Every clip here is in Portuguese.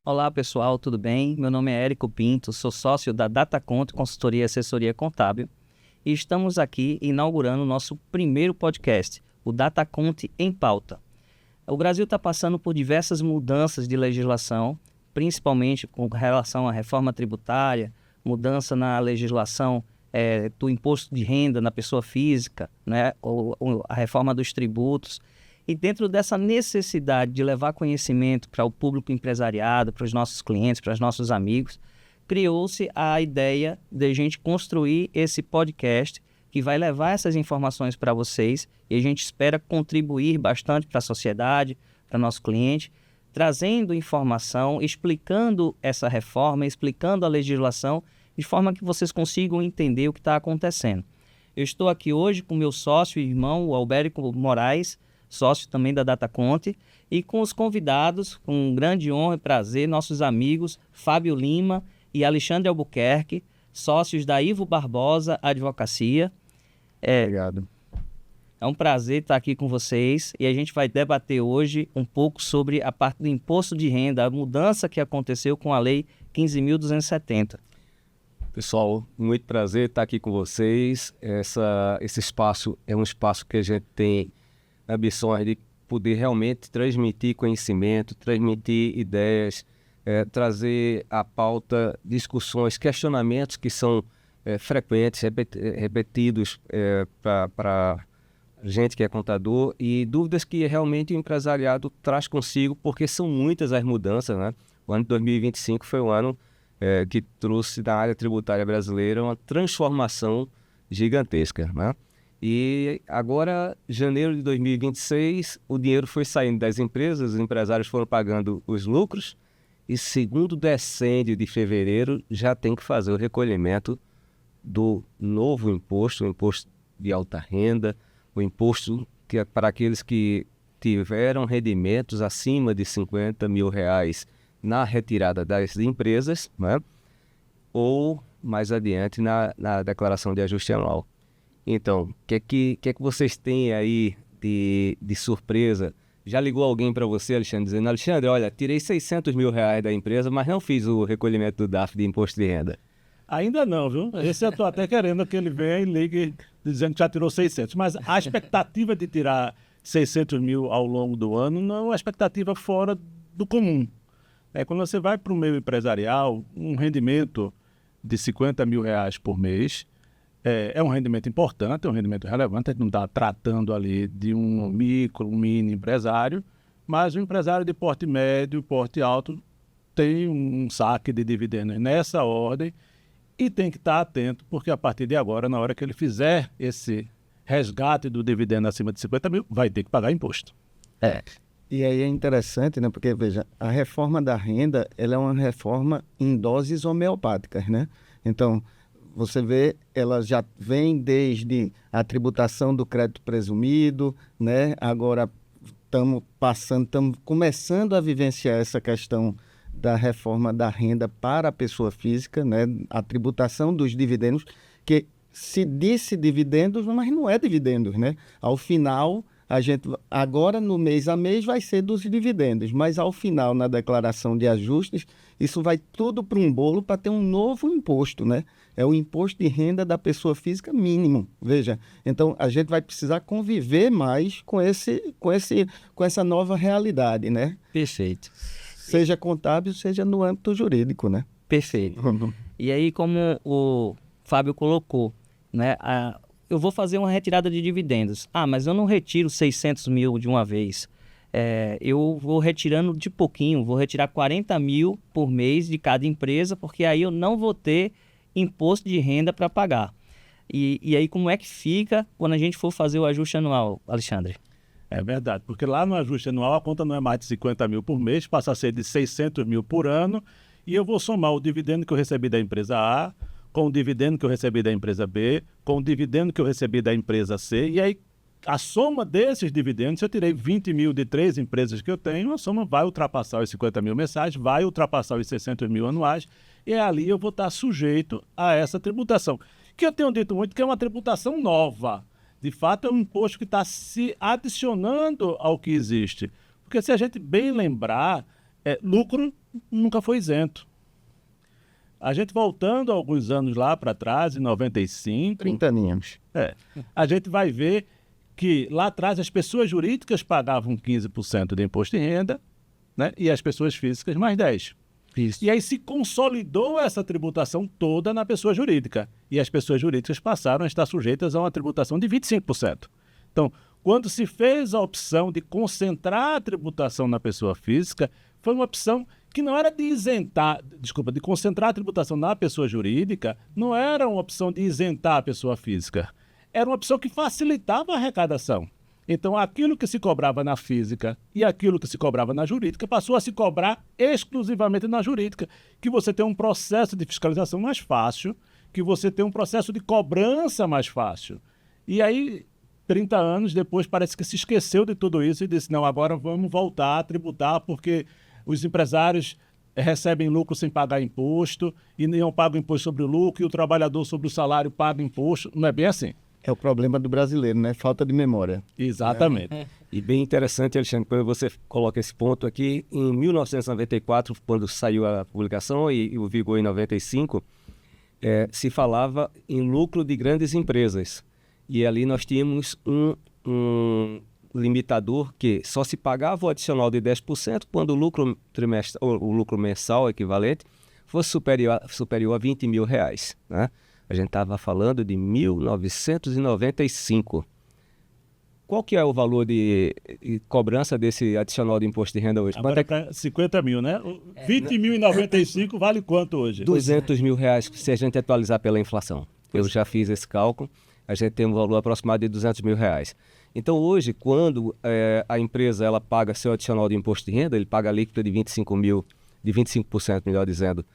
Olá pessoal, tudo bem? Meu nome é Érico Pinto, sou sócio da DataCont Consultoria e Assessoria Contábil e estamos aqui inaugurando o nosso primeiro podcast, o DataCont em Pauta. O Brasil está passando por diversas mudanças de legislação, principalmente com relação à reforma tributária, mudança na legislação do imposto de renda na pessoa física, né? ou a reforma dos tributos. E dentro dessa necessidade de levar conhecimento para o público empresariado, para os nossos clientes, para os nossos amigos, criou-se a ideia de a gente construir esse podcast que vai levar essas informações para vocês e a gente espera contribuir bastante para a sociedade, para o nosso cliente, trazendo informação, explicando essa reforma, explicando a legislação, de forma que vocês consigam entender o que está acontecendo. Eu estou aqui hoje com meu sócio e irmão, o Albérico Moraes, sócio também da DataCont, e com os convidados, com grande honra e prazer, nossos amigos Fábio Lima e Alexandre Albuquerque, sócios da Ivo Barbosa Advocacia. Obrigado. É um prazer estar aqui com vocês e a gente vai debater hoje um pouco sobre a parte do imposto de renda, a mudança que aconteceu com a Lei 15.270. Pessoal, muito prazer estar aqui com vocês. Esse espaço é um espaço que a gente tem ambições de poder realmente transmitir conhecimento, transmitir ideias, trazer à pauta discussões, questionamentos que são frequentes, repetidos para gente que é contador e dúvidas que realmente o empresariado traz consigo, porque são muitas as mudanças, né? O ano de 2025 foi um ano que trouxe na área tributária brasileira uma transformação gigantesca, né? E agora, janeiro de 2026, o dinheiro foi saindo das empresas, os empresários foram pagando os lucros e segundo o decêndio de fevereiro já tem que fazer o recolhimento do novo imposto, o imposto de alta renda, o imposto que é para aqueles que tiveram rendimentos acima de R$50 mil na retirada das empresas, né? Ou mais adiante na declaração de ajuste anual. Então, o que vocês têm aí de surpresa? Já ligou alguém para você, Alexandre, dizendo: Alexandre, olha, tirei R$600 mil da empresa, mas não fiz o recolhimento do DARF de imposto de renda? Ainda não, viu? Esse eu estou até querendo que ele venha e ligue dizendo que já tirou 600. Mas a expectativa de tirar 600 mil ao longo do ano não é uma expectativa fora do comum. Quando você vai para o meio empresarial, um rendimento de R$50 mil por mês é um rendimento importante, é um rendimento relevante. A gente não está tratando ali de um micro, um mini empresário, mas o empresário de porte médio, porte alto, tem um saque de dividendos nessa ordem e tem que estar atento, porque a partir de agora, na hora que ele fizer esse resgate do dividendo acima de 50 mil, vai ter que pagar imposto. E aí é interessante, né? Porque, veja, a reforma da renda, ela é uma reforma em doses homeopáticas, né? Então, você vê, ela já vem desde a tributação do crédito presumido, né? Agora estamos começando a vivenciar essa questão da reforma da renda para a pessoa física, né? A tributação dos dividendos, que se disse dividendos, mas não é dividendos, né? Ao final, a gente agora no mês a mês vai ser dos dividendos, mas ao final, na declaração de ajustes, isso vai tudo para um bolo para ter um novo imposto, né? É o imposto de renda da pessoa física mínimo, veja. Então, a gente vai precisar conviver mais com essa nova realidade, né? Perfeito. Seja contábil, seja no âmbito jurídico, né? Perfeito. E aí, como o Fábio colocou, né? Eu vou fazer uma retirada de dividendos. Mas eu não retiro 600 mil de uma vez. Eu vou retirando de pouquinho, vou retirar 40 mil por mês de cada empresa, porque aí eu não vou ter imposto de renda para pagar. E aí como é que fica quando a gente for fazer o ajuste anual, Alexandre? É verdade, porque lá no ajuste anual a conta não é mais de 50 mil por mês, passa a ser de 600 mil por ano, e eu vou somar o dividendo que eu recebi da empresa A, com o dividendo que eu recebi da empresa B, com o dividendo que eu recebi da empresa C, e aí a soma desses dividendos, se eu tirei 20 mil de 3 empresas que eu tenho, a soma vai ultrapassar os 50 mil mensais, vai ultrapassar os 600 mil anuais, e ali eu vou estar sujeito a essa tributação. Que eu tenho dito muito que é uma tributação nova. De fato, é um imposto que está se adicionando ao que existe. Porque se a gente bem lembrar, lucro nunca foi isento. A gente voltando alguns anos lá para trás, em 95... 30 aninhos. A gente vai ver que lá atrás as pessoas jurídicas pagavam 15% de imposto de renda, né? E as pessoas físicas mais 10%. Isso. E aí se consolidou essa tributação toda na pessoa jurídica. E as pessoas jurídicas passaram a estar sujeitas a uma tributação de 25%. Então, quando se fez a opção de concentrar a tributação na pessoa física, foi uma opção que não era de de concentrar a tributação na pessoa jurídica, não era uma opção de isentar a pessoa física. Era uma opção que facilitava a arrecadação. Então, aquilo que se cobrava na física e aquilo que se cobrava na jurídica passou a se cobrar exclusivamente na jurídica, que você tem um processo de fiscalização mais fácil, que você tem um processo de cobrança mais fácil. E aí, 30 anos depois, parece que se esqueceu de tudo isso e disse, não, agora vamos voltar a tributar, porque os empresários recebem lucro sem pagar imposto e não pagam imposto sobre o lucro e o trabalhador sobre o salário paga imposto. Não é bem assim. É o problema do brasileiro, né? Falta de memória. Exatamente. E bem interessante, Alexandre, quando você coloca esse ponto aqui, em 1994, quando saiu a publicação e o vigor em 95, se falava em lucro de grandes empresas. E ali nós tínhamos um limitador que só se pagava o adicional de 10% quando o lucro o lucro mensal equivalente fosse superior a R$20 mil, né? A gente estava falando de 1995. Qual que é o valor de cobrança desse adicional de imposto de renda hoje? Agora é para 50 mil, né? 20 mil em 95 vale quanto hoje? R$200 mil se a gente atualizar pela inflação. Eu já fiz esse cálculo, a gente tem um valor aproximado de R$200 mil. Então hoje, quando a empresa ela paga seu adicional de imposto de renda, ele paga a alíquota de 25%, melhor dizendo,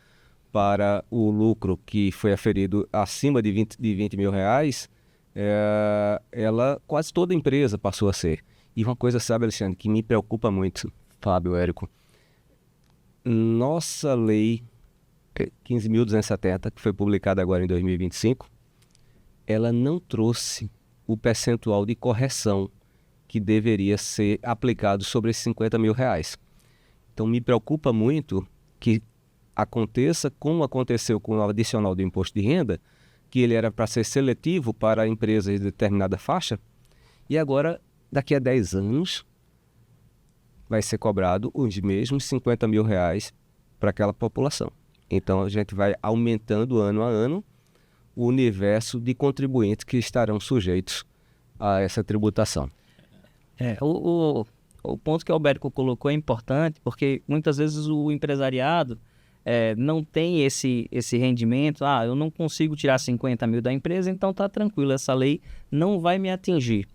para o lucro que foi aferido acima de 20 mil reais, ela, quase toda empresa passou a ser. E uma coisa, sabe, Alexandre, que me preocupa muito, Fábio, Érico, nossa lei 15.270, que foi publicada agora em 2025, ela não trouxe o percentual de correção que deveria ser aplicado sobre esses 50 mil reais. Então me preocupa muito que aconteça como aconteceu com o adicional do imposto de renda, que ele era para ser seletivo para empresas de determinada faixa, e agora, daqui a 10 anos, vai ser cobrado os mesmos 50 mil reais para aquela população. Então a gente vai aumentando ano a ano o universo de contribuintes que estarão sujeitos a essa tributação. O ponto que o Albérico colocou é importante, porque muitas vezes o empresariado não tem esse rendimento. Eu não consigo tirar 50 mil da empresa, então tá tranquilo, essa lei não vai me atingir.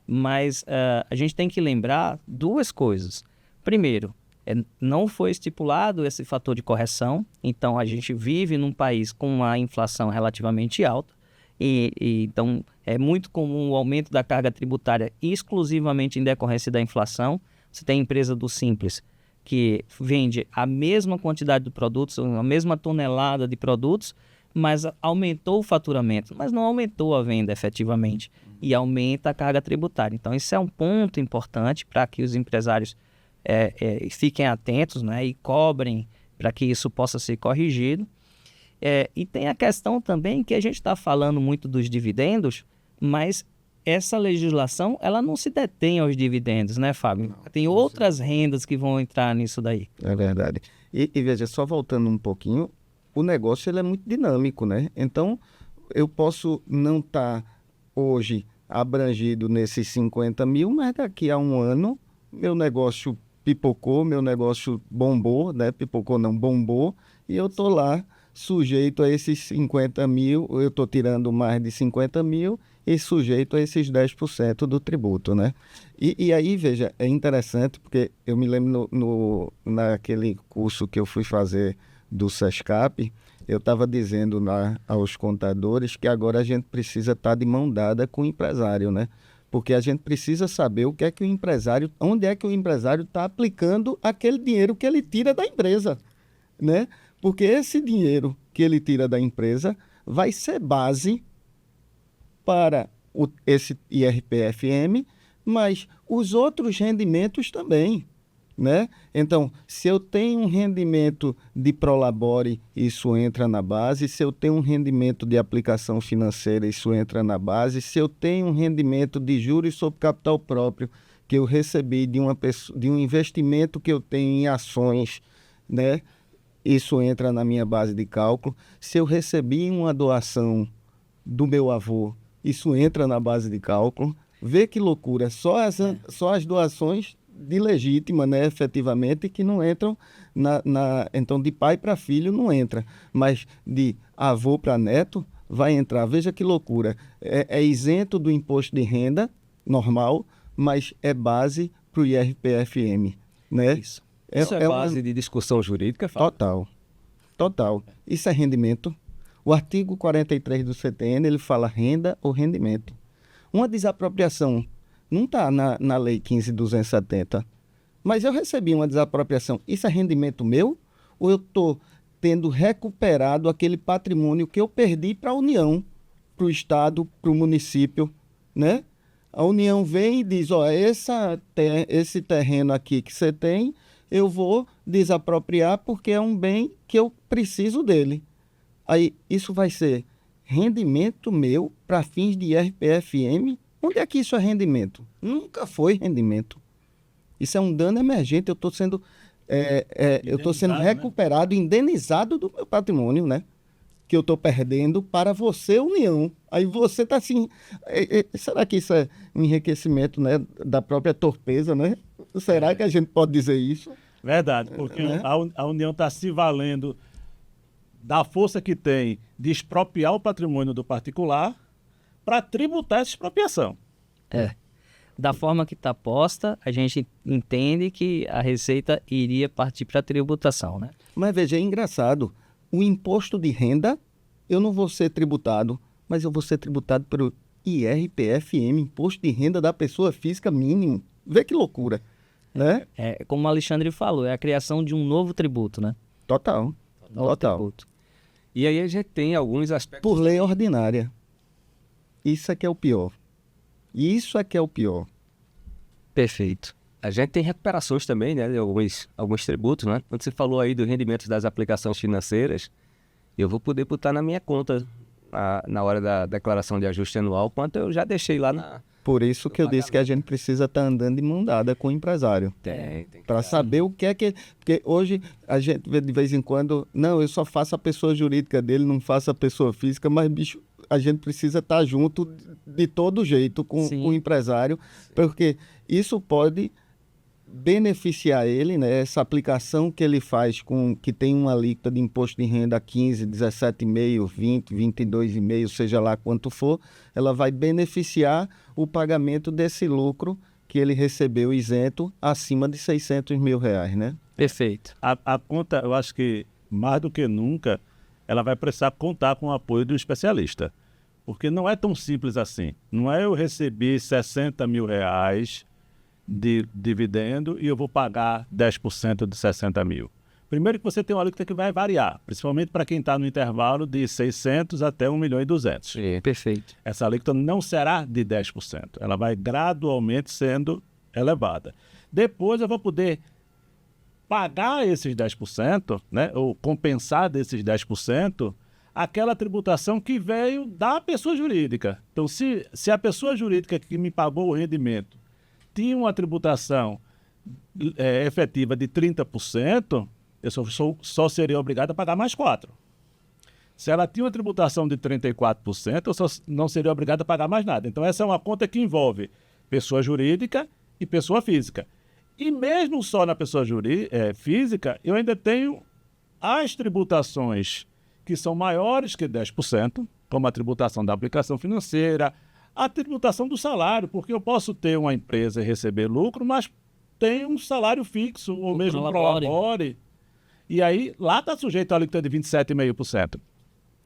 Mas a gente tem que lembrar duas coisas. Primeiro, não foi estipulado esse fator de correção, então a gente vive num país com uma inflação relativamente alta, então é muito comum o aumento da carga tributária exclusivamente em decorrência da inflação. Você tem a empresa do Simples, que vende a mesma quantidade de produtos, a mesma tonelada de produtos, mas aumentou o faturamento, mas não aumentou a venda efetivamente, e aumenta a carga tributária. Então, isso é um ponto importante para que os empresários fiquem atentos, né, e cobrem para que isso possa ser corrigido. E tem a questão também que a gente está falando muito dos dividendos, mas essa legislação ela não se detém aos dividendos, né, Fábio? Não, tem outras rendas que vão entrar nisso daí. É verdade. E veja, só voltando um pouquinho, o negócio ele é muito dinâmico, né? Então, eu posso não estar hoje abrangido nesses 50 mil, mas daqui a um ano, meu negócio pipocou, meu negócio bombou, né? Pipocou não, bombou, e eu estou lá sujeito a esses 50 mil, eu estou tirando mais de 50 mil e sujeito a esses 10% do tributo, né? E aí, veja, é interessante, porque eu me lembro naquele curso que eu fui fazer do SESCAP, eu estava dizendo lá aos contadores que agora a gente precisa estar de mão dada com o empresário, né? Porque a gente precisa saber o que é que o empresário, onde é que o empresário está aplicando aquele dinheiro que ele tira da empresa, né? Porque esse dinheiro que ele tira da empresa vai ser base para esse IRPFM, mas os outros rendimentos também, né? Então, se eu tenho um rendimento de Prolabore, isso entra na base. Se eu tenho um rendimento de aplicação financeira, isso entra na base. Se eu tenho um rendimento de juros sobre capital próprio, que eu recebi de um investimento que eu tenho em ações, né? Isso entra na minha base de cálculo. Se eu recebi uma doação do meu avô, isso entra na base de cálculo. Vê que loucura, só as doações de legítima, né, efetivamente, que não entram então de pai para filho não entra, mas de avô para neto vai entrar. Veja que loucura, é isento do imposto de renda normal, mas é base para o IRPFM, né? Isso é base de discussão jurídica, Fábio? Total. Isso é rendimento. O artigo 43 do CTN, ele fala renda ou rendimento. Uma desapropriação não está na Lei 15.270, mas eu recebi uma desapropriação. Isso é rendimento meu ou eu estou tendo recuperado aquele patrimônio que eu perdi para a União, para o Estado, para o município, né? A União vem e diz, esse terreno aqui que você tem, eu vou desapropriar porque é um bem que eu preciso dele. Aí isso vai ser rendimento meu para fins de IRPFM. Onde é que isso é rendimento? Nunca foi rendimento. Isso é um dano emergente. Eu estou sendo recuperado, indenizado do meu patrimônio, né? Que eu estou perdendo para você, União. Aí você está assim... será que isso é um enriquecimento, né, da própria torpeza, né? Será que a gente pode dizer isso? Verdade, porque a União está se valendo da força que tem de expropriar o patrimônio do particular para tributar essa expropriação. Da forma que está posta, a gente entende que a Receita iria partir para a tributação, né? Mas veja, é engraçado. O imposto de renda, eu não vou ser tributado, mas eu vou ser tributado pelo IRPFM, Imposto de Renda da Pessoa Física Mínimo. Vê que loucura, né? Como o Alexandre falou, é a criação de um novo tributo, né? Total. Tributo. E aí a gente tem alguns aspectos... Por lei ordinária. Isso é que é o pior. Perfeito. A gente tem recuperações também, né, de alguns tributos, né? Quando você falou aí dos rendimentos das aplicações financeiras, eu vou poder botar na minha conta, na hora da declaração de ajuste anual, quanto eu já deixei lá na... Por isso que eu disse que a gente precisa estar andando de mão dada com o empresário. Tem Para saber o que é que... Porque hoje a gente vê de vez em quando, não, eu só faço a pessoa jurídica dele, não faço a pessoa física, mas, bicho, a gente precisa estar junto de todo jeito com o empresário, porque isso pode beneficiar ele, né? Essa aplicação que ele faz, que tem uma alíquota de imposto de renda 15, 17,5, 20, 22,5, seja lá quanto for, ela vai beneficiar o pagamento desse lucro que ele recebeu isento acima de R$600 mil, né? Perfeito. A conta, eu acho que mais do que nunca, ela vai precisar contar com o apoio do especialista, porque não é tão simples assim. Não é eu receber R$60 mil de dividendo e eu vou pagar 10% de 60 mil. Primeiro que você tem uma alíquota que vai variar, principalmente para quem está no intervalo de 600 até 1.200.000. Perfeito. Essa alíquota não será de 10%, ela vai gradualmente sendo elevada. Depois eu vou poder pagar esses 10%, né, ou compensar desses 10%, aquela tributação que veio da pessoa jurídica. Então, se a pessoa jurídica que me pagou o rendimento tinha uma tributação efetiva de 30%, eu só seria obrigado a pagar mais 4%. Se ela tinha uma tributação de 34%, eu só não seria obrigado a pagar mais nada. Então, essa é uma conta que envolve pessoa jurídica e pessoa física. E mesmo só na pessoa física, eu ainda tenho as tributações que são maiores que 10%, como a tributação da aplicação financeira, a tributação do salário, porque eu posso ter uma empresa e receber lucro, mas tem um salário fixo, ou mesmo prolabore. E aí, lá está sujeito à alíquota de 27,5%.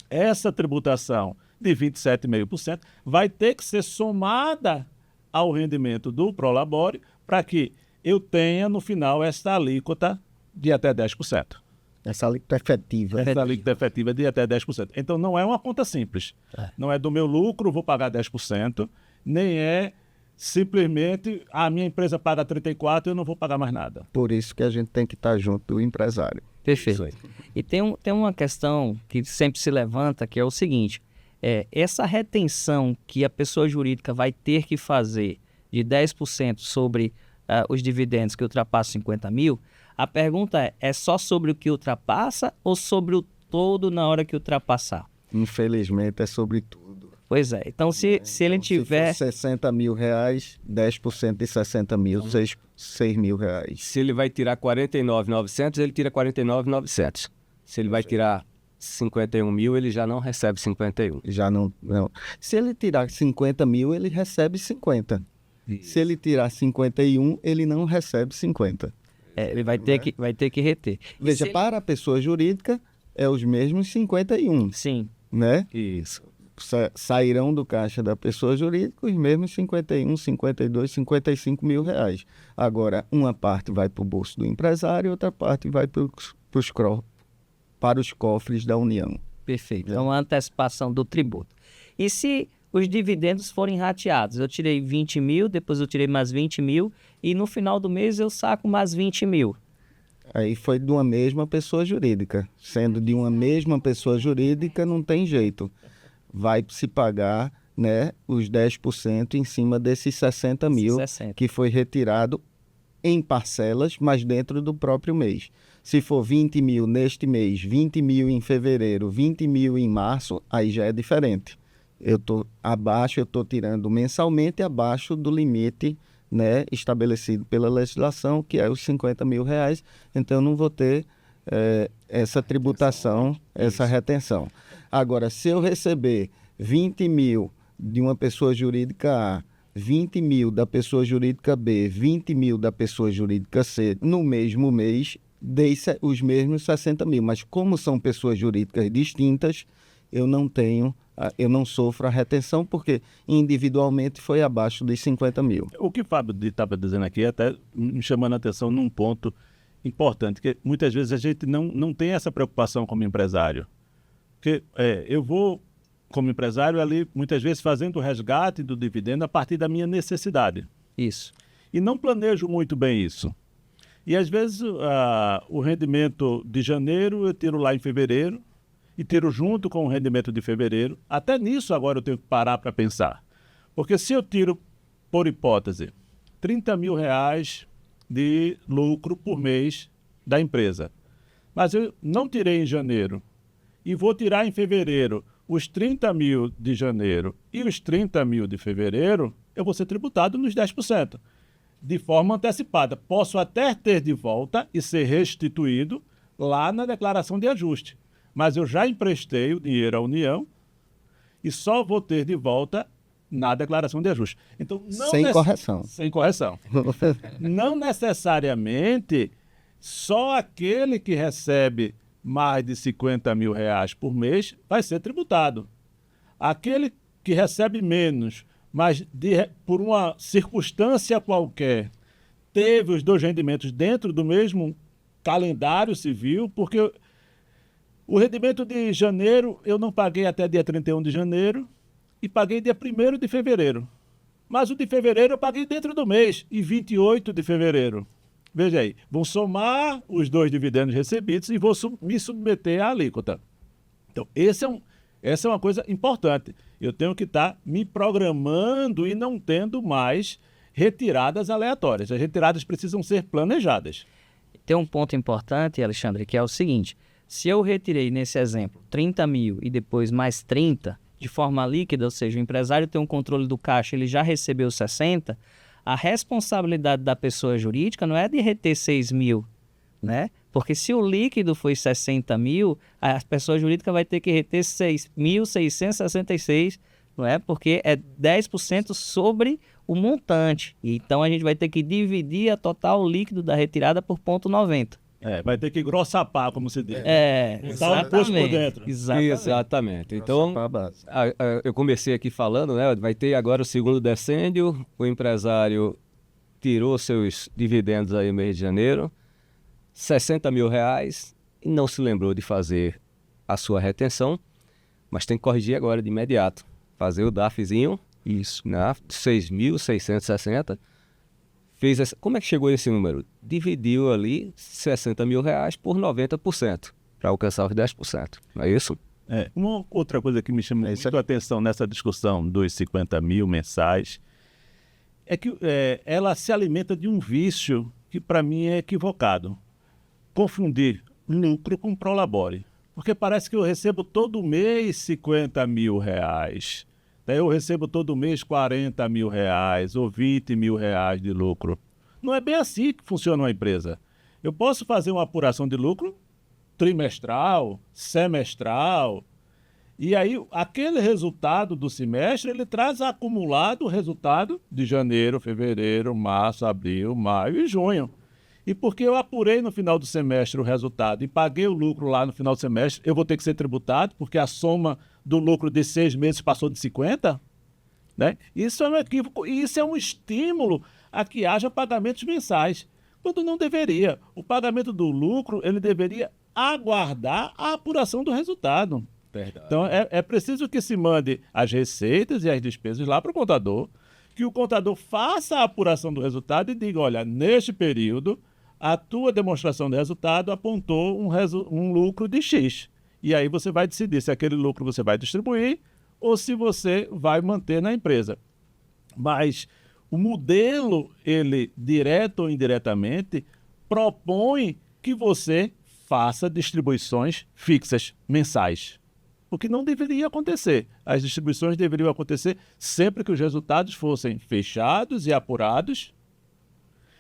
Essa tributação de 27,5% vai ter que ser somada ao rendimento do prolabore para que eu tenha, no final, essa alíquota de até 10%. Essa alíquota efetiva. Essa alíquota efetiva de até 10%. Então, não é uma conta simples. Não é do meu lucro, vou pagar 10%, nem é simplesmente a minha empresa paga 34 e eu não vou pagar mais nada. Por isso que a gente tem que estar junto do empresário. Perfeito. E tem uma questão que sempre se levanta, que é o seguinte, essa retenção que a pessoa jurídica vai ter que fazer de 10% sobre os dividendos que ultrapassam 50 mil, a pergunta é só sobre o que ultrapassa ou sobre o todo na hora que ultrapassar? Infelizmente é sobre tudo. Pois é. Então, se ele tiver... Se for 60 mil reais, 10% de 60 mil, 6 mil reais. Se ele vai tirar 49.900, ele tira 49.900. Se ele vai tirar 51 mil, ele já não recebe 51. Já não. Se ele tirar 50 mil, ele recebe 50. Isso. Se ele tirar 51, ele não recebe 50. Ele vai ter que reter. Veja, para a pessoa jurídica, é os mesmos 51. Sim. Né? Isso. Sairão do caixa da pessoa jurídica os mesmos 51, 52, 55 mil reais. Agora, uma parte vai para o bolso do empresário, outra parte vai para os cofres da União. Perfeito. Então, a antecipação do tributo. E se os dividendos forem rateados? Eu tirei 20 mil, depois eu tirei mais 20 mil e no final do mês eu saco mais 20 mil. Aí foi de uma mesma pessoa jurídica. Sendo de uma mesma pessoa jurídica, não tem jeito. Vai se pagar, né, os 10% em cima desses 60 mil 60. Que foi retirado em parcelas, mas dentro do próprio mês. Se for 20 mil neste mês, 20 mil em fevereiro, 20 mil em março, aí já é diferente. Eu estou tirando mensalmente abaixo do limite, né, estabelecido pela legislação, que é os 50 mil reais, então eu não vou ter essa tributação, essa retenção. Agora, se eu receber 20 mil de uma pessoa jurídica A, 20 mil da pessoa jurídica B, 20 mil da pessoa jurídica C, no mesmo mês, dei os mesmos 60 mil. Mas como são pessoas jurídicas distintas, eu não sofro a retenção, porque individualmente foi abaixo dos 50 mil. O que o Fábio estava dizendo aqui, até me chamando a atenção num ponto importante, que muitas vezes a gente não tem essa preocupação como empresário. Porque eu vou, como empresário, ali, muitas vezes fazendo o resgate do dividendo a partir da minha necessidade. Isso. E não planejo muito bem isso. E, às vezes, o rendimento de janeiro eu tiro lá em fevereiro e tiro junto com o rendimento de fevereiro. Até nisso agora eu tenho que parar para pensar. Porque se eu tiro, por hipótese, 30 mil reais de lucro por mês da empresa, mas eu não tirei em janeiro, e vou tirar em fevereiro os 30 mil de janeiro e os 30 mil de fevereiro, eu vou ser tributado nos 10%, de forma antecipada. Posso até ter de volta e ser restituído lá na declaração de ajuste, mas eu já emprestei o dinheiro à União e só vou ter de volta na declaração de ajuste. Então, sem correção. Sem correção. Não necessariamente só aquele que recebe mais de 50 mil reais por mês vai ser tributado. Aquele que recebe menos, mas por uma circunstância qualquer, teve os dois rendimentos dentro do mesmo calendário civil, porque o rendimento de janeiro eu não paguei até dia 31 de janeiro e paguei dia 1º de fevereiro. Mas o de fevereiro eu paguei dentro do mês, e 28 de fevereiro. Veja aí, vão somar os dois dividendos recebidos e vou me submeter à alíquota. Então, essa é uma coisa importante. Eu tenho que estar me programando e não tendo mais retiradas aleatórias. As retiradas precisam ser planejadas. Tem um ponto importante, Alexandre, que é o seguinte: se eu retirei nesse exemplo 30 mil e depois mais 30 de forma líquida, ou seja, o empresário tem um controle do caixa, ele já recebeu 60, a responsabilidade da pessoa jurídica não é de reter 6 mil, né? Porque se o líquido foi 60 mil, a pessoa jurídica vai ter que reter 6.666, não é? Porque é 10% sobre o montante. Então a gente vai ter que dividir a total líquido da retirada por 0,90. Vai ter que grossapar, como se diz. Exatamente. Por dentro. Exatamente. Então, eu comecei aqui falando, né? Vai ter agora o segundo decêndio, o empresário tirou seus dividendos aí no mês de janeiro, 60 mil reais, e não se lembrou de fazer a sua retenção, mas tem que corrigir agora de imediato. Fazer o DAFzinho, Isso. 6.660. Como é que chegou esse número? Dividiu ali R$60 mil por 90%, para alcançar os 10%. Não é isso? Uma outra coisa que me chama muito a atenção nessa discussão dos 50 mil mensais é que ela se alimenta de um vício que para mim é equivocado. Confundir lucro com prolabore. Porque parece que eu recebo todo mês R$50 mil. Daí eu recebo todo mês R$40 mil ou R$20 mil de lucro. Não é bem assim que funciona uma empresa. Eu posso fazer uma apuração de lucro trimestral, semestral, e aí aquele resultado do semestre, ele traz acumulado o resultado de janeiro, fevereiro, março, abril, maio e junho. E porque eu apurei no final do semestre o resultado e paguei o lucro lá no final do semestre, eu vou ter que ser tributado, porque a soma do lucro de 6 meses passou de 50? Né? Isso é um equívoco e isso é um estímulo a que haja pagamentos mensais, quando não deveria. O pagamento do lucro, ele deveria aguardar a apuração do resultado. Verdade. Então, é preciso que se mande as receitas e as despesas lá para o contador, que o contador faça a apuração do resultado e diga, olha, neste período, a tua demonstração de resultado apontou um lucro de X. E aí você vai decidir se aquele lucro você vai distribuir ou se você vai manter na empresa. Mas o modelo, ele, direto ou indiretamente, propõe que você faça distribuições fixas, mensais. O que não deveria acontecer. As distribuições deveriam acontecer sempre que os resultados fossem fechados e apurados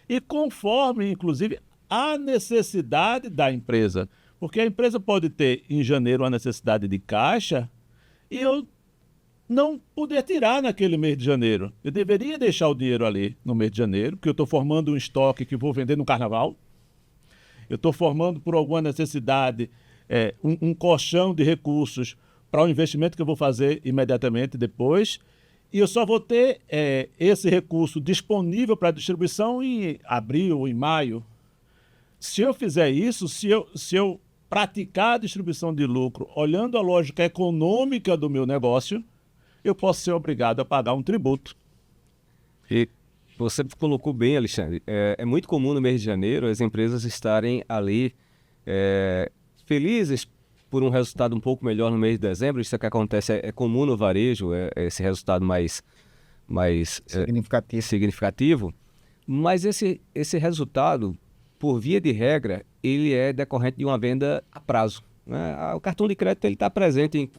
e conforme, inclusive, a necessidade da empresa. Porque a empresa pode ter, em janeiro, uma necessidade de caixa e eu não poder tirar naquele mês de janeiro. Eu deveria deixar o dinheiro ali no mês de janeiro, porque eu estou formando um estoque que vou vender no carnaval. Eu estou formando por alguma necessidade um colchão de recursos para o investimento que eu vou fazer imediatamente depois. E eu só vou ter esse recurso disponível para distribuição em abril ou em maio. Se eu fizer isso, se eu praticar a distribuição de lucro olhando a lógica econômica do meu negócio, eu posso ser obrigado a pagar um tributo. E você colocou bem, Alexandre, é muito comum no mês de janeiro as empresas estarem ali felizes por um resultado um pouco melhor no mês de dezembro. Isso que acontece é comum no varejo, esse resultado mais significativo. Mas esse resultado, por via de regra, ele é decorrente de uma venda a prazo. Né? O cartão de crédito está presente em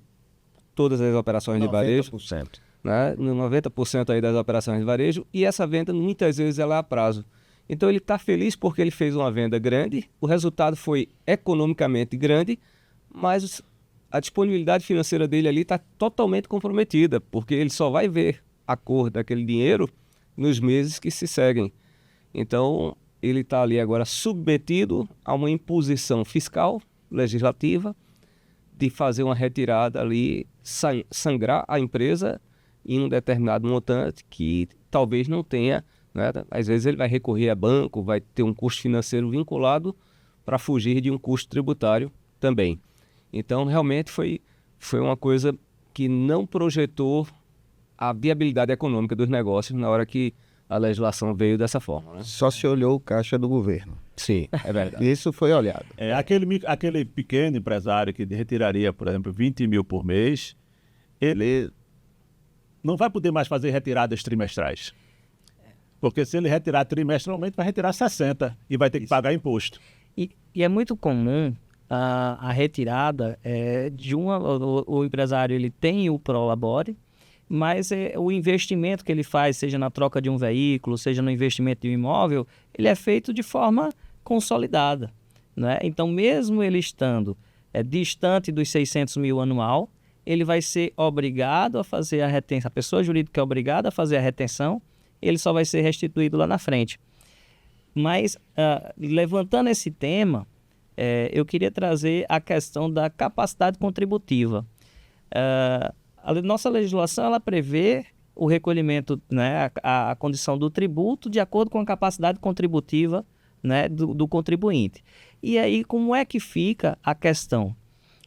todas as operações de varejo. 90%. Né? 90% aí das operações de varejo, e essa venda muitas vezes ela é a prazo. Então ele está feliz porque ele fez uma venda grande, o resultado foi economicamente grande, mas a disponibilidade financeira dele ali está totalmente comprometida, porque ele só vai ver a cor daquele dinheiro nos meses que se seguem. Então ele está ali agora submetido a uma imposição fiscal, legislativa, de fazer uma retirada ali, sangrar a empresa em um determinado montante que talvez não tenha, né? Às vezes ele vai recorrer a banco, vai ter um custo financeiro vinculado para fugir de um custo tributário também. Então, realmente foi uma coisa que não projetou a viabilidade econômica dos negócios na hora que a legislação veio dessa forma. Né? Só se olhou o caixa do governo. Sim, é verdade. Isso foi olhado. Aquele pequeno empresário que retiraria, por exemplo, 20 mil por mês, ele não vai poder mais fazer retiradas trimestrais. Porque se ele retirar trimestralmente, vai retirar 60 e vai ter que pagar imposto. E é muito comum a retirada de o empresário, ele tem o prolabore, mas o investimento que ele faz, seja na troca de um veículo, seja no investimento de um imóvel, ele é feito de forma consolidada. Né? Então, mesmo ele estando distante dos 600 mil anual, ele vai ser obrigado a fazer a retenção. A pessoa jurídica é obrigada a fazer a retenção, ele só vai ser restituído lá na frente. Mas, levantando esse tema, eu queria trazer a questão da capacidade contributiva. A nossa legislação ela prevê o recolhimento, né, a condição do tributo de acordo com a capacidade contributiva, né, do contribuinte. E aí, como é que fica a questão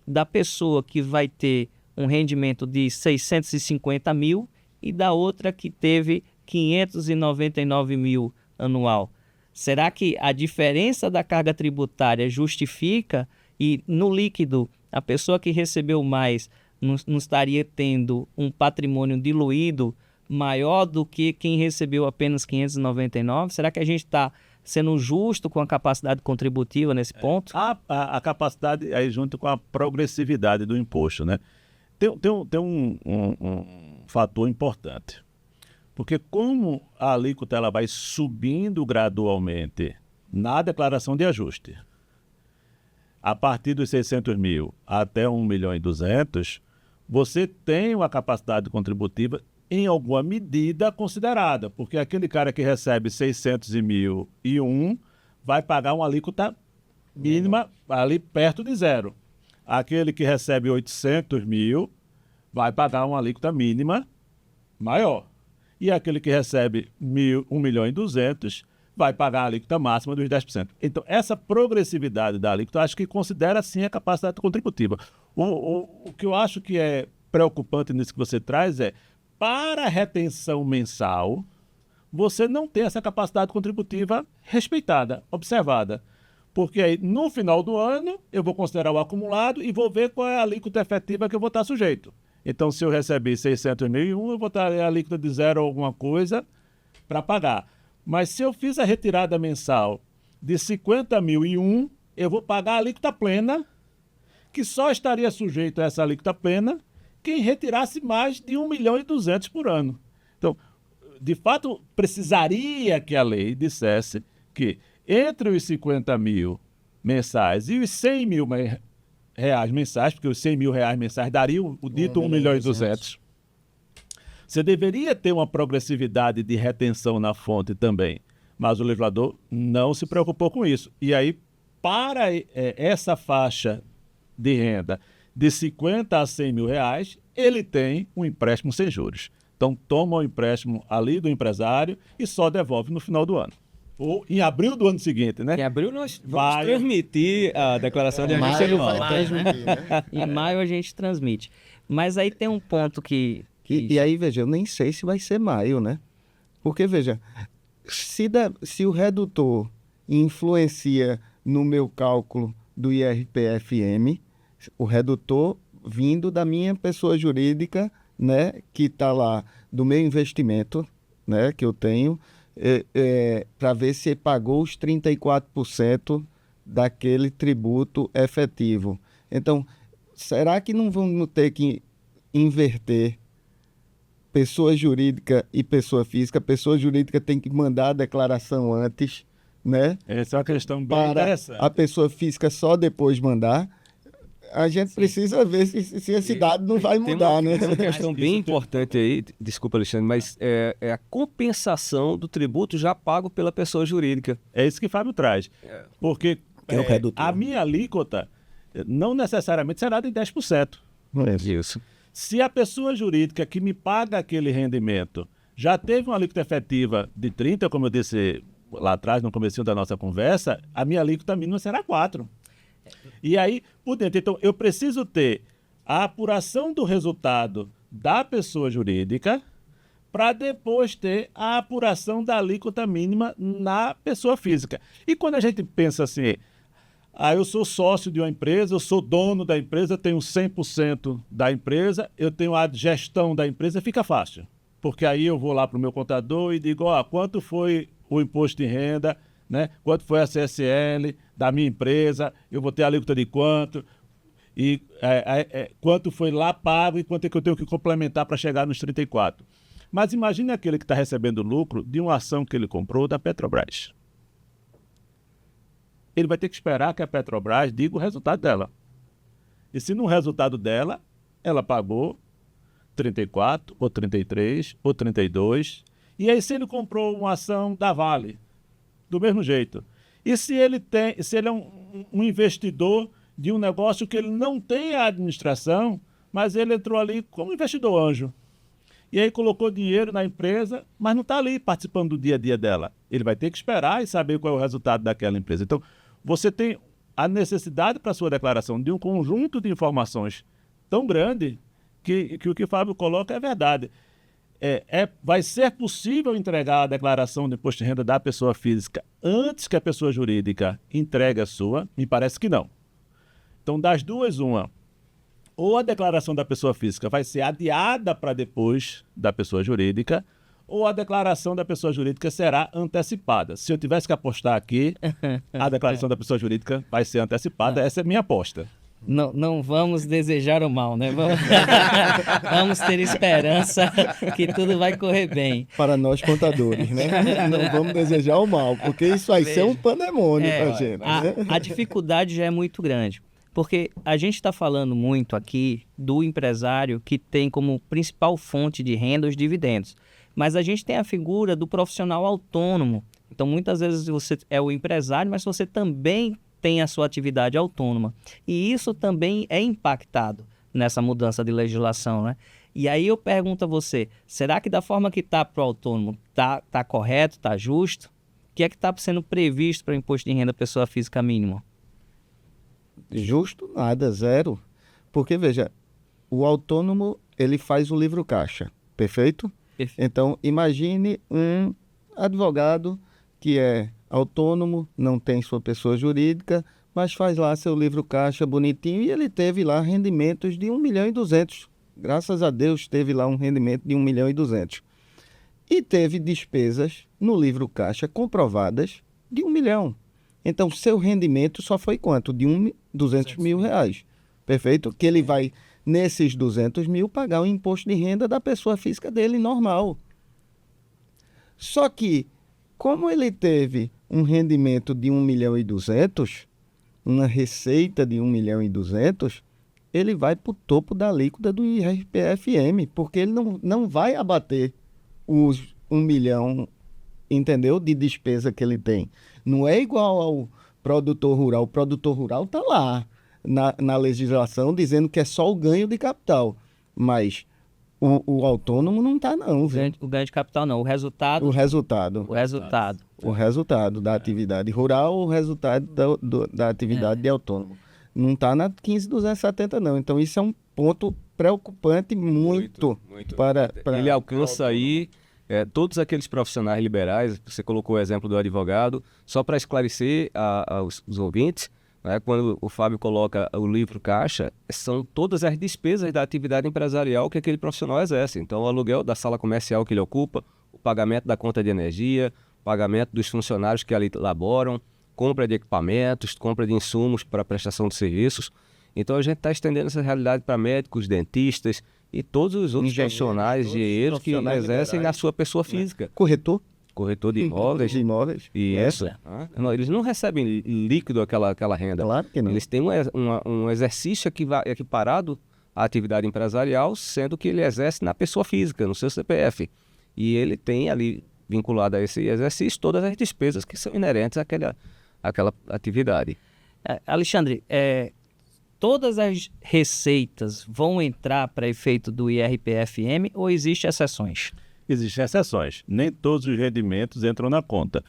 da pessoa que vai ter um rendimento de 650 mil e da outra que teve 599 mil anual. Será que a diferença da carga tributária justifica e, no líquido, a pessoa que recebeu mais não estaria tendo um patrimônio diluído maior do que quem recebeu apenas 599? Será que a gente está sendo justo com a capacidade contributiva nesse ponto? A capacidade aí junto com a progressividade do imposto, né? Tem um fator importante. Porque como a alíquota ela vai subindo gradualmente na declaração de ajuste, a partir dos 600 mil até 1 milhão e 200, você tem uma capacidade contributiva em alguma medida considerada, porque aquele cara que recebe 600 mil e vai pagar uma alíquota mínima ali perto de zero. Aquele que recebe 800 mil vai pagar uma alíquota mínima maior. E aquele que recebe 1 milhão e 200 vai pagar a alíquota máxima dos 10%. Então, essa progressividade da alíquota, eu acho que considera, sim, a capacidade contributiva. O que eu acho que é preocupante nisso que você traz é, para a retenção mensal, você não tem essa capacidade contributiva respeitada, observada. Porque aí, no final do ano, eu vou considerar o acumulado e vou ver qual é a alíquota efetiva que eu vou estar sujeito. Então, se eu receber 600 mil e eu vou estar a alíquota de zero alguma coisa para pagar. Mas se eu fiz a retirada mensal de 50 mil e eu vou pagar a alíquota plena, que só estaria sujeito a essa alíquota plena quem retirasse mais de 1 milhão e 200 por ano. Então, de fato, precisaria que a lei dissesse que entre os 50 mil mensais e os 100 mil reais mensais, porque os 100 mil reais mensais dariam o dito 1 milhão e 200. Você deveria ter uma progressividade de retenção na fonte também, mas o legislador não se preocupou com isso. E aí, para essa faixa de renda de 50 a 100 mil reais, ele tem um empréstimo sem juros. Então, toma o empréstimo ali do empresário e só devolve no final do ano. Ou em abril do ano seguinte, né? Em abril nós vamos transmitir a declaração de ajuste anual. Em maio a gente transmite. Mas aí tem um ponto que... E aí, veja, eu nem sei se vai ser maio, né? Porque, veja, se o redutor influencia no meu cálculo do IRPFM, o redutor vindo da minha pessoa jurídica, né, que está lá, do meu investimento, né, que eu tenho, para ver se pagou os 34% daquele tributo efetivo. Então, será que não vamos ter que inverter pessoa jurídica e pessoa física? Pessoa jurídica tem que mandar a declaração antes, né? Essa é uma questão bem interessante. A pessoa física só depois mandar. A gente precisa ver se esse dado não vai mudar, né? Tem uma questão bem importante aí, desculpa, Alexandre, mas é a compensação do tributo já pago pela pessoa jurídica. É isso que o Fábio traz. Porque a minha alíquota não necessariamente será de 10%. Isso. Se a pessoa jurídica que me paga aquele rendimento já teve uma alíquota efetiva de 30%, como eu disse lá atrás, no comecinho da nossa conversa, a minha alíquota mínima será 4%. E aí, por dentro, então, eu preciso ter a apuração do resultado da pessoa jurídica para depois ter a apuração da alíquota mínima na pessoa física. E quando a gente pensa assim, eu sou sócio de uma empresa, eu sou dono da empresa, eu tenho 100% da empresa, eu tenho a gestão da empresa, fica fácil. Porque aí eu vou lá para o meu contador e digo, quanto foi o imposto de renda, né? Quanto foi a CSL da minha empresa, eu vou ter a alíquota de quanto, e quanto foi lá pago e quanto é que eu tenho que complementar para chegar nos 34%. Mas imagine aquele que está recebendo lucro de uma ação que ele comprou da Petrobras. Ele vai ter que esperar que a Petrobras diga o resultado dela. E se no resultado dela, ela pagou 34%, ou 33%, ou 32%, e aí se ele comprou uma ação da Vale, do mesmo jeito. E se ele é um investidor de um negócio que ele não tem a administração, mas ele entrou ali como investidor anjo. E aí colocou dinheiro na empresa, mas não está ali participando do dia a dia dela. Ele vai ter que esperar e saber qual é o resultado daquela empresa. Então, você tem a necessidade para a sua declaração de um conjunto de informações tão grande que o que o Fábio coloca é verdade. vai ser possível entregar a declaração de imposto de renda da pessoa física antes que a pessoa jurídica entregue a sua? Me parece que não. Então, das duas, uma. Ou a declaração da pessoa física vai ser adiada para depois da pessoa jurídica, ou a declaração da pessoa jurídica será antecipada. Se eu tivesse que apostar aqui, a declaração da pessoa jurídica vai ser antecipada. Essa é a minha aposta. Não vamos desejar o mal, né? Vamos ter esperança que tudo vai correr bem. Para nós contadores, né? Não vamos desejar o mal, porque isso vai ser um pandemônio para a gente. Né? A dificuldade já é muito grande, porque a gente está falando muito aqui do empresário que tem como principal fonte de renda os dividendos, mas a gente tem a figura do profissional autônomo. Então, muitas vezes você é o empresário, mas você também tem a sua atividade autônoma. E isso também é impactado nessa mudança de legislação, né? E aí eu pergunto a você, será que da forma que está para o autônomo, tá correto, está justo? O que é que está sendo previsto para o imposto de renda pessoa física mínimo? Justo nada, zero. Porque, veja, o autônomo, ele faz o livro caixa, perfeito? Então, imagine um advogado que é autônomo, não tem sua pessoa jurídica, mas faz lá seu livro caixa bonitinho e ele teve lá rendimentos de 1.200.000. Graças a Deus teve lá um rendimento de 1.200.000. E teve despesas no livro caixa comprovadas de 1 milhão. Então, seu rendimento só foi quanto? De 200 mil reais. Perfeito? Que ele vai, nesses 200 mil, pagar o imposto de renda da pessoa física dele normal. Só que, como ele teve um rendimento de 1.200.000, uma receita de 1.200.000, ele vai para o topo da alíquota do IRPF-M, porque ele não vai abater os 1 milhão, entendeu? De despesa que ele tem. Não é igual ao produtor rural. O produtor rural está lá na legislação dizendo que é só o ganho de capital, mas o autônomo não está não. O ganho de capital não, o resultado da atividade rural, o resultado da atividade de autônomo. Não está na 15.270 não. Então isso é um ponto preocupante muito. Para ele alcança aí todos aqueles profissionais liberais. Você colocou o exemplo do advogado, só para esclarecer os ouvintes, né, quando o Fábio coloca o livro caixa, são todas as despesas da atividade empresarial que aquele profissional exerce. Então, o aluguel da sala comercial que ele ocupa, o pagamento da conta de energia, o pagamento dos funcionários que ali laboram, compra de equipamentos, compra de insumos para prestação de serviços. Então, a gente está estendendo essa realidade para médicos, dentistas e todos os outros profissionais, engenheiros que exercem na sua pessoa física. Corretor de imóveis. Isso. Eles não recebem líquido aquela renda. Claro que não. Eles têm um exercício equiparado à atividade empresarial, sendo que ele exerce na pessoa física, no seu CPF. E ele tem ali, vinculado a esse exercício, todas as despesas que são inerentes àquela atividade. Alexandre, todas as receitas vão entrar para efeito do IRPF-M ou existem exceções? Existem exceções. Nem todos os rendimentos entram na conta.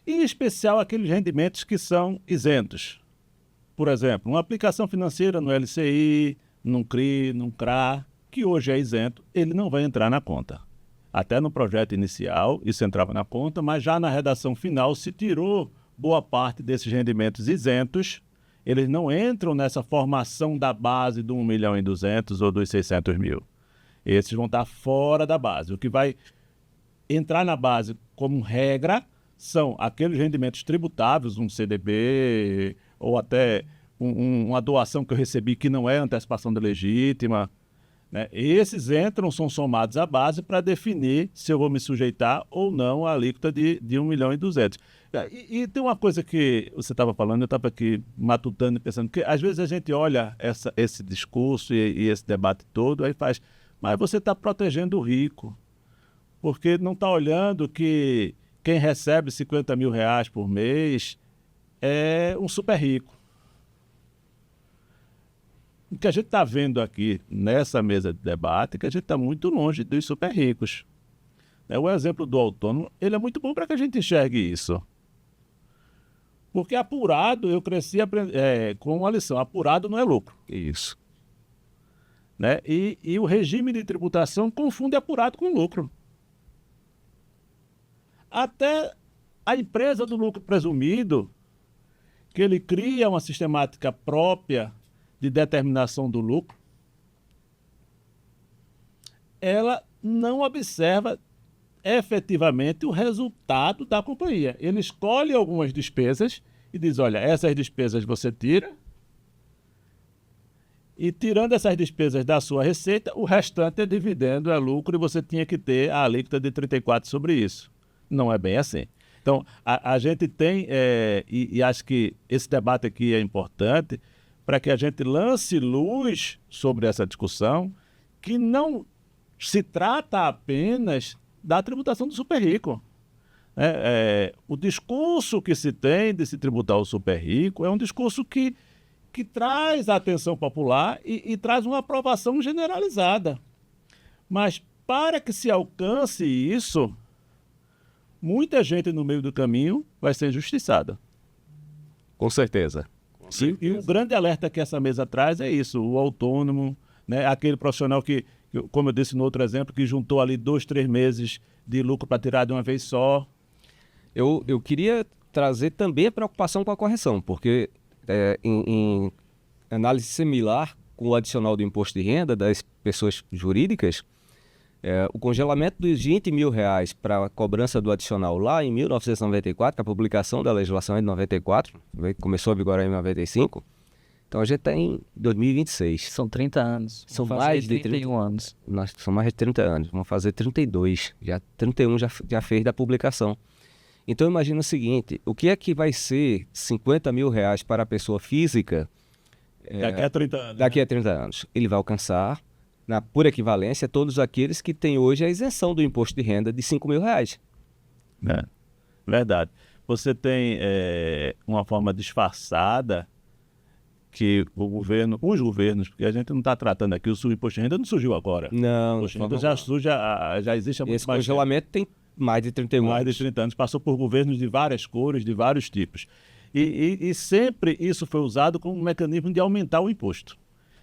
Em especial aqueles rendimentos que são isentos. Por exemplo, uma aplicação financeira no LCI, num CRI, num CRA, que hoje é isento, ele não vai entrar na conta. Até no projeto inicial isso entrava na conta, mas já na redação final se tirou boa parte desses rendimentos isentos. Eles não entram nessa formação da base do 1.200.000 ou dos 600 mil. Esses vão estar fora da base. O que vai entrar na base como regra são aqueles rendimentos tributáveis, um CDB ou até uma doação que eu recebi que não é antecipação da legítima, né? Esses entram, são somados à base para definir se eu vou me sujeitar ou não à alíquota de 1.200.000. E tem uma coisa que você estava falando, eu estava aqui matutando e pensando, que às vezes a gente olha esse discurso e esse debate todo, aí faz... Mas você está protegendo o rico, porque não está olhando que quem recebe 50 mil reais por mês é um super rico. O que a gente está vendo aqui nessa mesa de debate é que a gente está muito longe dos super ricos. O exemplo do autônomo, ele é muito bom para que a gente enxergue isso. Porque apurado, eu cresci com uma lição, apurado não é lucro. Isso. né? E o regime de tributação confunde apurado com lucro. Até a empresa do lucro presumido, que ele cria uma sistemática própria de determinação do lucro, ela não observa efetivamente o resultado da companhia. Ele escolhe algumas despesas e diz, olha, essas despesas você tira, e tirando essas despesas da sua receita, o restante é dividendo, é lucro, e você tinha que ter a alíquota de 34% sobre isso. Não é bem assim. Então, a gente tem, e acho que esse debate aqui é importante, para que a gente lance luz sobre essa discussão, que não se trata apenas da tributação do super rico. O discurso que se tem de se tributar o super rico é um discurso que traz a atenção popular e traz uma aprovação generalizada. Mas para que se alcance isso, muita gente no meio do caminho vai ser injustiçada. Com certeza. E o grande alerta que essa mesa traz é isso, o autônomo, né? Aquele profissional que, como eu disse no outro exemplo, que juntou ali 2, 3 meses de lucro para tirar de uma vez só. Eu queria trazer também a preocupação com a correção, porque em análise similar com o adicional do imposto de renda das pessoas jurídicas, o congelamento dos R$20 mil para a cobrança do adicional lá em 1994, que a publicação da legislação é de 94, começou a vigorar em 95, então a gente está em 2026. São 30 anos. São Vamos mais fazer de 31 anos. São mais de 30 anos, vamos fazer 32, já 31 já fez da publicação. Então imagina o seguinte, o que é que vai ser R$50 mil para a pessoa física Daqui a 30 anos. daqui a 30 anos? Ele vai alcançar, por equivalência, todos aqueles que têm hoje a isenção do imposto de renda de R$5 mil. Verdade. Você tem uma forma disfarçada que os governos, porque a gente não está tratando aqui, o imposto de renda não surgiu agora. Não. O imposto de renda já existe há muito Esse mais tempo. congelamento tem mais de 31 Mais de anos. 30 anos, passou por governos de várias cores, de vários tipos. E sempre isso foi usado como um mecanismo de aumentar o imposto.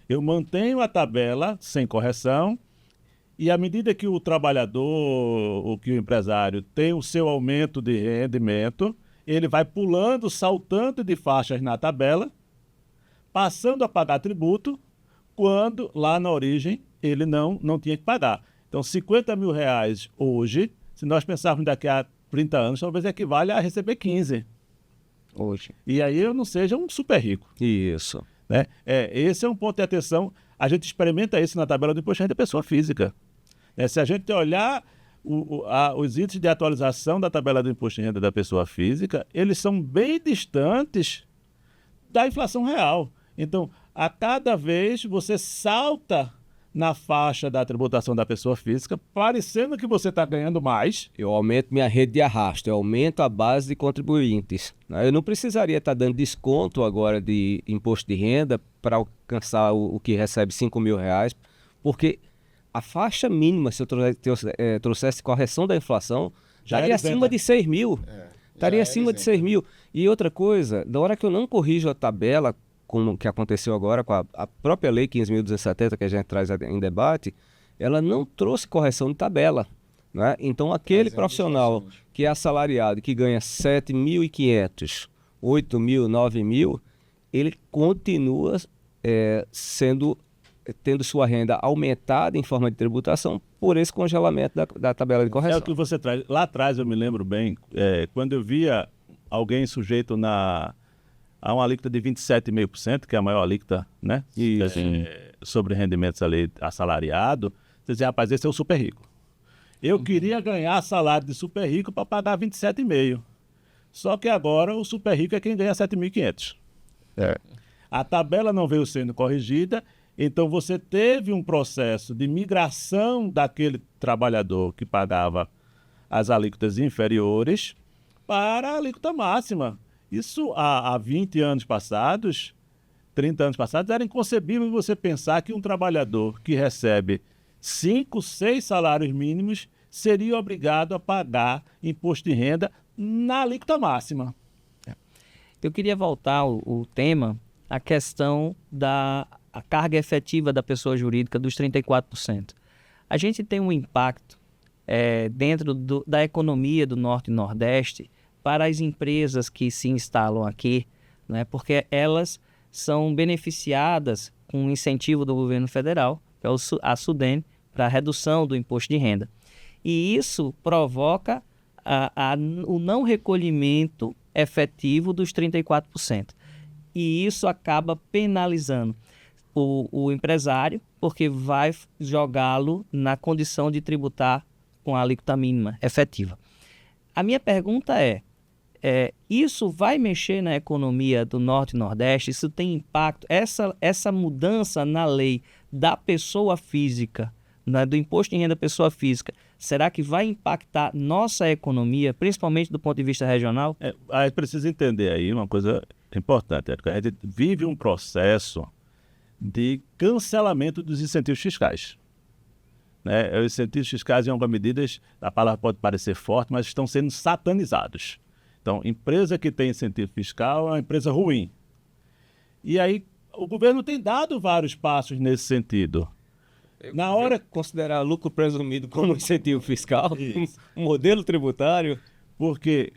Eu mantenho a tabela sem correção e à medida que o trabalhador ou que o empresário tem o seu aumento de rendimento, ele vai pulando, saltando de faixas na tabela, passando a pagar tributo, quando lá na origem ele não tinha que pagar. Então, R$50 mil hoje, se nós pensarmos daqui a 30 anos, talvez equivale a receber 15. Hoje. E aí eu não seja um super rico. Isso. Né? Esse é um ponto de atenção. A gente experimenta isso na tabela do imposto de renda da pessoa física. Se a gente olhar os índices de atualização da tabela do imposto de renda da pessoa física, eles são bem distantes da inflação real. Então, a cada vez você salta na faixa da tributação da pessoa física, parecendo que você está ganhando mais. Eu aumento minha rede de arrasto, eu aumento a base de contribuintes. Eu não precisaria estar dando desconto agora de imposto de renda para alcançar o que recebe R$5 mil, porque a faixa mínima, se eu trouxesse correção da inflação, Já estaria é acima de 6 mil. Estaria acima de 6 mil. E outra coisa, da hora que eu não corrijo a tabela, como o que aconteceu agora com a própria lei 15.270 que a gente traz em debate, ela não trouxe correção de tabela. Né? Então, aquele profissional que é assalariado, que ganha 7.500, 8 mil, 9 mil, ele continua tendo sua renda aumentada em forma de tributação por esse congelamento da tabela de correção. É o que você traz. Lá atrás, eu me lembro bem, quando eu via alguém sujeito a uma alíquota de 27,5%, que é a maior alíquota, né? Sobre rendimentos ali assalariado, você dizia, rapaz, esse é o super rico. Eu queria ganhar salário de super rico para pagar 27,5%. Só que agora o super rico é quem ganha 7.500. A tabela não veio sendo corrigida, então você teve um processo de migração daquele trabalhador que pagava as alíquotas inferiores para a alíquota máxima. Isso há 20 anos passados, 30 anos passados, era inconcebível você pensar que um trabalhador que recebe 5, 6 salários mínimos seria obrigado a pagar imposto de renda na alíquota máxima. Eu queria voltar o tema à questão da a carga efetiva da pessoa jurídica dos 34%. A gente tem um impacto dentro da economia do Norte e Nordeste para as empresas que se instalam aqui, né, porque elas são beneficiadas com um incentivo do governo federal, que é a SUDENE, para a redução do imposto de renda. E isso provoca o não recolhimento efetivo dos 34%. E isso acaba penalizando o empresário, porque vai jogá-lo na condição de tributar com a alíquota mínima efetiva. A minha pergunta isso vai mexer na economia do Norte e Nordeste? Isso tem impacto? Essa mudança na lei da pessoa física, né, do imposto de renda da pessoa física, será que vai impactar nossa economia, principalmente do ponto de vista regional? Aí precisa entender aí uma coisa importante, Érico. A gente vive um processo de cancelamento dos incentivos fiscais. Né? Os incentivos fiscais, em algumas medidas, a palavra pode parecer forte, mas estão sendo satanizados. Então, empresa que tem incentivo fiscal é uma empresa ruim. E aí, o governo tem dado vários passos nesse sentido. Na hora considerar lucro presumido como incentivo fiscal, um modelo tributário. Porque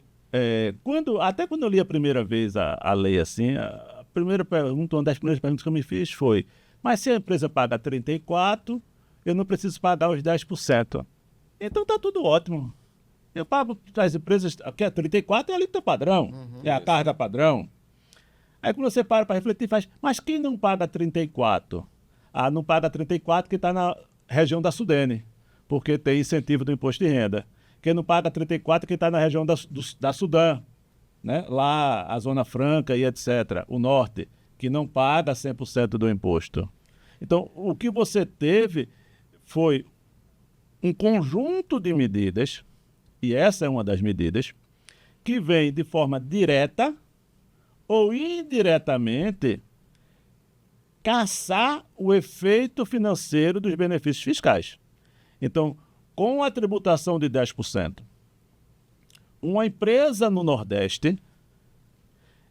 até quando eu li a primeira vez a lei assim, a primeira pergunta, uma das primeiras perguntas que eu me fiz foi: mas se a empresa paga 34%, eu não preciso pagar os 10%. Então tá tudo ótimo. Eu pago as empresas, que é 34%, é a alíquota padrão, é a carga padrão. Aí quando você para refletir, faz: mas quem não paga 34%? Não paga 34% que está na região da SUDENE, porque tem incentivo do imposto de renda. Quem não paga 34% que está na região da Sudã, né? Lá a Zona Franca e etc. O Norte, que não paga 100% do imposto. Então, o que você teve foi um conjunto de medidas, e essa é uma das medidas, que vem de forma direta ou indiretamente caçar o efeito financeiro dos benefícios fiscais. Então, com a tributação de 10%, uma empresa no Nordeste,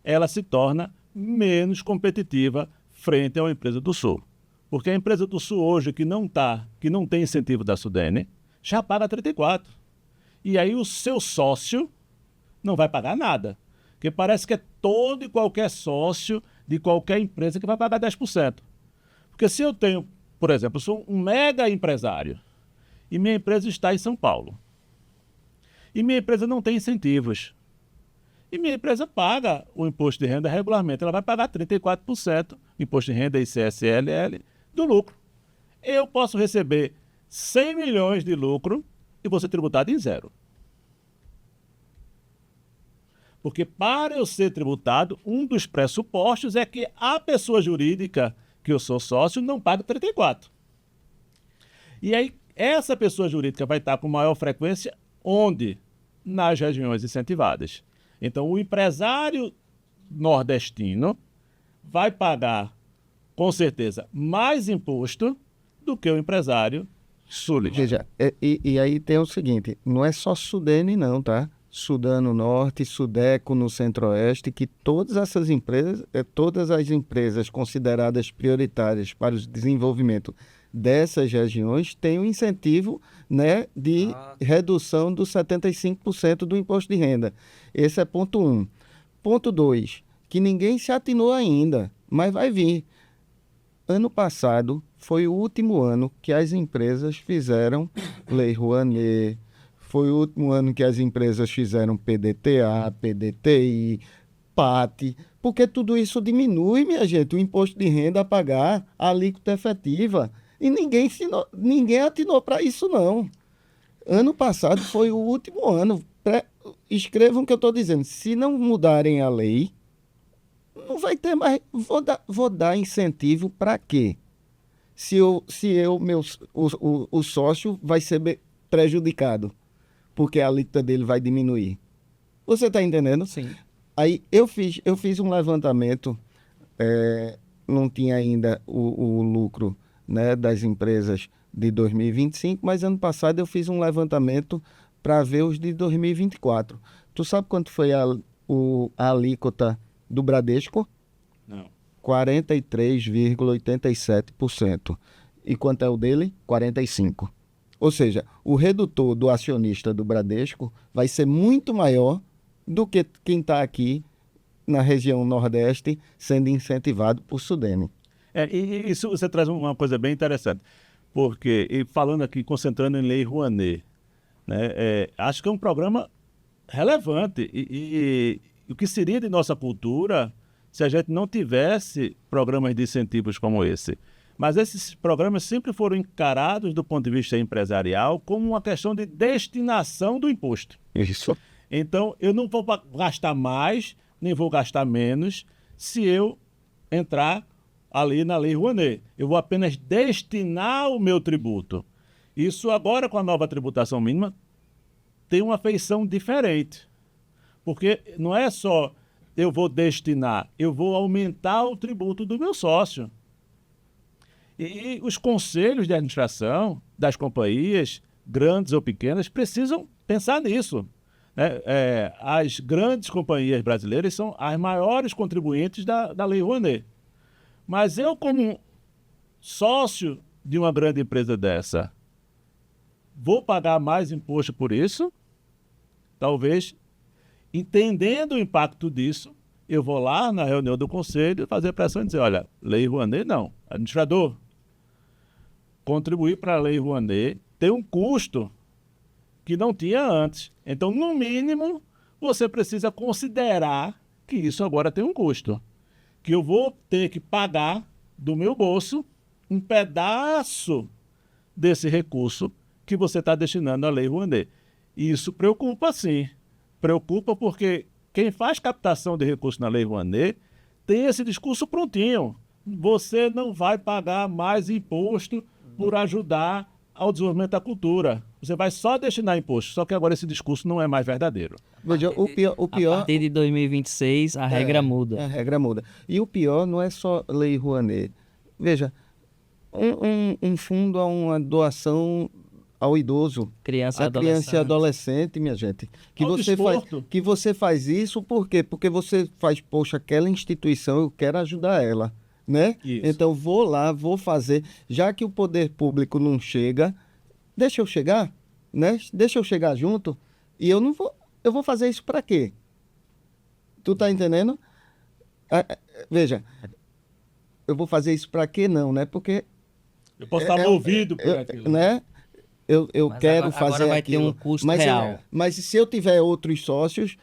ela se torna menos competitiva frente a uma empresa do Sul. Porque a empresa do Sul hoje, que não tem incentivo da SUDENE, já paga 34%. E aí o seu sócio não vai pagar nada. Porque parece que é todo e qualquer sócio de qualquer empresa que vai pagar 10%. Porque se eu tenho, por exemplo, eu sou um mega empresário e minha empresa está em São Paulo, e minha empresa não tem incentivos, e minha empresa paga o imposto de renda regularmente, ela vai pagar 34%, imposto de renda e ICSLL, do lucro. Eu posso receber 100 milhões de lucro e vou ser tributado em zero. Porque para eu ser tributado, um dos pressupostos é que a pessoa jurídica, que eu sou sócio, não paga 34%. E aí, essa pessoa jurídica vai estar com maior frequência onde? Nas regiões incentivadas. Então, o empresário nordestino vai pagar, com certeza, mais imposto do que o empresário sulista. Veja, e aí tem o seguinte, não é só SUDENE não, tá? Sudã no Norte, Sudeco no Centro-Oeste, que todas essas empresas, todas as empresas consideradas prioritárias para o desenvolvimento dessas regiões têm um incentivo, né, de redução dos 75% do imposto de renda. Esse é ponto 1. Ponto 2, que ninguém se atinou ainda, mas vai vir. Ano passado foi o último ano que as empresas fizeram Lei Rouanet, foi o último ano que as empresas fizeram PDTA, PDTI, PAT, porque tudo isso diminui, minha gente, o imposto de renda a pagar, a alíquota efetiva. E ninguém atinou para isso, não. Ano passado foi o último ano. Escrevam o que eu estou dizendo. Se não mudarem a lei, não vai ter mais. Vou dar incentivo para quê? O sócio vai ser prejudicado, porque a alíquota dele vai diminuir. Você está entendendo? Sim. Aí eu fiz um levantamento, não tinha ainda o lucro, né, das empresas de 2025, mas ano passado eu fiz um levantamento para ver os de 2024. Tu sabe quanto foi a alíquota do Bradesco? Não. 43,87%. E quanto é o dele? 45%. Ou seja, o redutor do acionista do Bradesco vai ser muito maior do que quem está aqui na região Nordeste sendo incentivado por Sudene. E isso você traz uma coisa bem interessante, porque, e falando aqui, concentrando em Lei Rouanet, né, acho que é um programa relevante e o que seria de nossa cultura se a gente não tivesse programas de incentivos como esse. Mas esses programas sempre foram encarados do ponto de vista empresarial como uma questão de destinação do imposto. Isso. Então, eu não vou gastar mais, nem vou gastar menos, se eu entrar ali na Lei Rouanet. Eu vou apenas destinar o meu tributo. Isso agora, com a nova tributação mínima, tem uma feição diferente. Porque não é só eu vou destinar, eu vou aumentar o tributo do meu sócio. E os conselhos de administração das companhias, grandes ou pequenas, precisam pensar nisso. As grandes companhias brasileiras são as maiores contribuintes da Lei Rouanet. Mas eu, como sócio de uma grande empresa dessa, vou pagar mais imposto por isso? Talvez, entendendo o impacto disso, eu vou lá na reunião do conselho fazer pressão e dizer, olha, Lei Rouanet não. Administrador, contribuir para a Lei Rouanet tem um custo que não tinha antes. Então, no mínimo, você precisa considerar que isso agora tem um custo. Que eu vou ter que pagar do meu bolso um pedaço desse recurso que você está destinando à Lei Rouanet. E isso preocupa, sim. Preocupa porque quem faz captação de recursos na Lei Rouanet tem esse discurso prontinho. Você não vai pagar mais imposto por ajudar ao desenvolvimento da cultura. Você vai só destinar imposto, só que agora esse discurso não é mais verdadeiro. Veja, o pior... A partir de 2026, a regra muda. A regra muda. E o pior não é só Lei Rouanet. Veja, um fundo a uma doação ao idoso, Criança e adolescente, minha gente. Que você faz isso por quê? Porque você faz, poxa, aquela instituição, eu quero ajudar ela. Né? Então vou lá, vou fazer, já que o poder público não chega, deixa eu chegar, né? Deixa eu chegar junto e eu vou fazer isso para quê? Tu tá entendendo? Veja, eu vou fazer isso para quê não, né? Porque eu posso estar movido por aquilo, né? Eu quero fazer agora vai aquilo, ter um custo real. Mas se eu tiver outros sócios,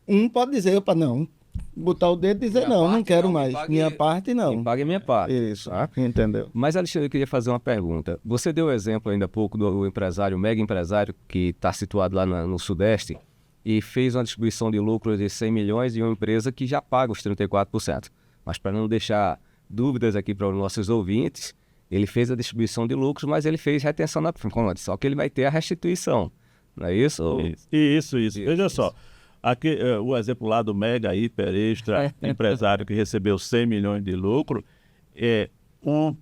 um pode dizer, opa, não. Botar o dedo e dizer, não quero mais. Minha parte, não. Pague a minha parte. Isso, entendeu? Mas, Alexandre, eu queria fazer uma pergunta. Você deu o exemplo ainda há pouco do empresário, o mega empresário, que está situado lá no Sudeste e fez uma distribuição de lucros de 100 milhões de uma empresa que já paga os 34%. Mas, para não deixar dúvidas aqui para os nossos ouvintes, ele fez a distribuição de lucros, mas ele fez retenção na fonte. Só que ele vai ter a restituição. Não é isso? Isso. Veja só. Aqui, o exemplo lá do mega, hiper, extra empresário que recebeu 100 milhões de lucro, um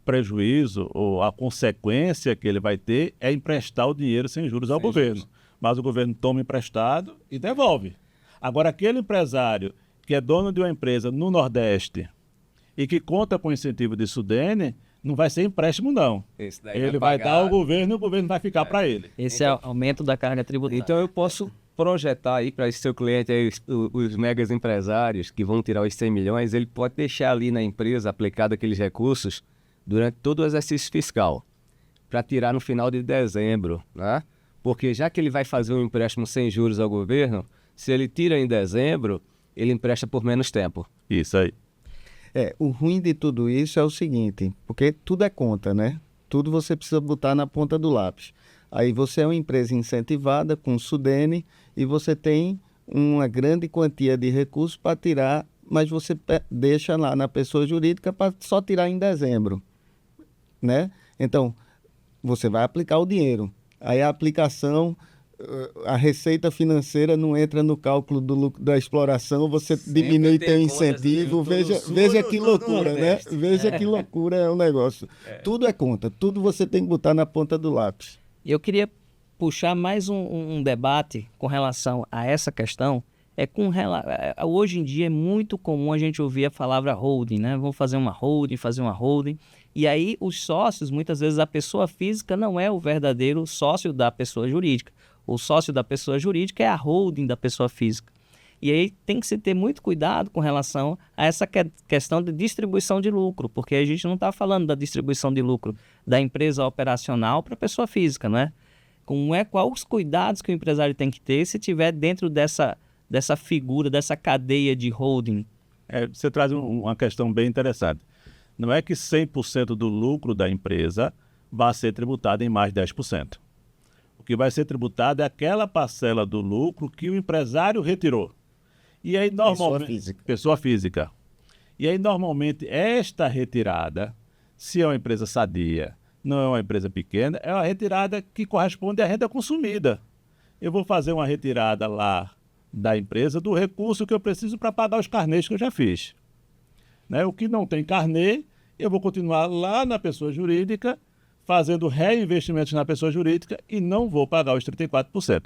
prejuízo ou a consequência que ele vai ter é emprestar o dinheiro sem juros ao governo. Mas o governo toma emprestado e devolve. Agora, aquele empresário que é dono de uma empresa no Nordeste e que conta com incentivo de Sudene, não vai ser empréstimo, não. Ele vai dar ao governo e o governo vai ficar para ele. Esse é o aumento da carga tributária. Então eu posso projetar aí para esse seu cliente, aí, os megas empresários que vão tirar os 100 milhões, ele pode deixar ali na empresa aplicado aqueles recursos durante todo o exercício fiscal, para tirar no final de dezembro, né? Porque já que ele vai fazer um empréstimo sem juros ao governo, se ele tira em dezembro, ele empresta por menos tempo. Isso aí. O ruim de tudo isso é o seguinte, porque tudo é conta, né? Tudo você precisa botar na ponta do lápis. Aí você é uma empresa incentivada com Sudene e você tem uma grande quantia de recursos para tirar, mas você deixa lá na pessoa jurídica para só tirar em dezembro, né? Então, você vai aplicar o dinheiro. Aí a aplicação, a receita financeira não entra no cálculo da exploração, você diminui teu incentivo. Veja que loucura, né? Veja que loucura é o negócio. Tudo é conta, tudo você tem que botar na ponta do lápis. Eu queria puxar mais um debate com relação a essa questão, Hoje em dia é muito comum a gente ouvir a palavra holding, né? Vamos fazer uma holding. E aí os sócios, muitas vezes a pessoa física não é o verdadeiro sócio da pessoa jurídica. O sócio da pessoa jurídica é a holding da pessoa física. E aí tem que se ter muito cuidado com relação a essa questão de distribuição de lucro, porque a gente não está falando da distribuição de lucro da empresa operacional para a pessoa física, não é? Quais os cuidados que o empresário tem que ter se estiver dentro dessa figura, dessa cadeia de holding? Você traz uma questão bem interessante. Não é que 100% do lucro da empresa vai ser tributado em mais de 10%. O que vai ser tributado é aquela parcela do lucro que o empresário retirou. E aí, normalmente, pessoa física. E aí, normalmente, esta retirada, se é uma empresa sadia, não é uma empresa pequena, é uma retirada que corresponde à renda consumida. Eu vou fazer uma retirada lá da empresa do recurso que eu preciso para pagar os carnês que eu já fiz. Né? O que não tem carnê, eu vou continuar lá na pessoa jurídica, fazendo reinvestimentos na pessoa jurídica e não vou pagar os 34%.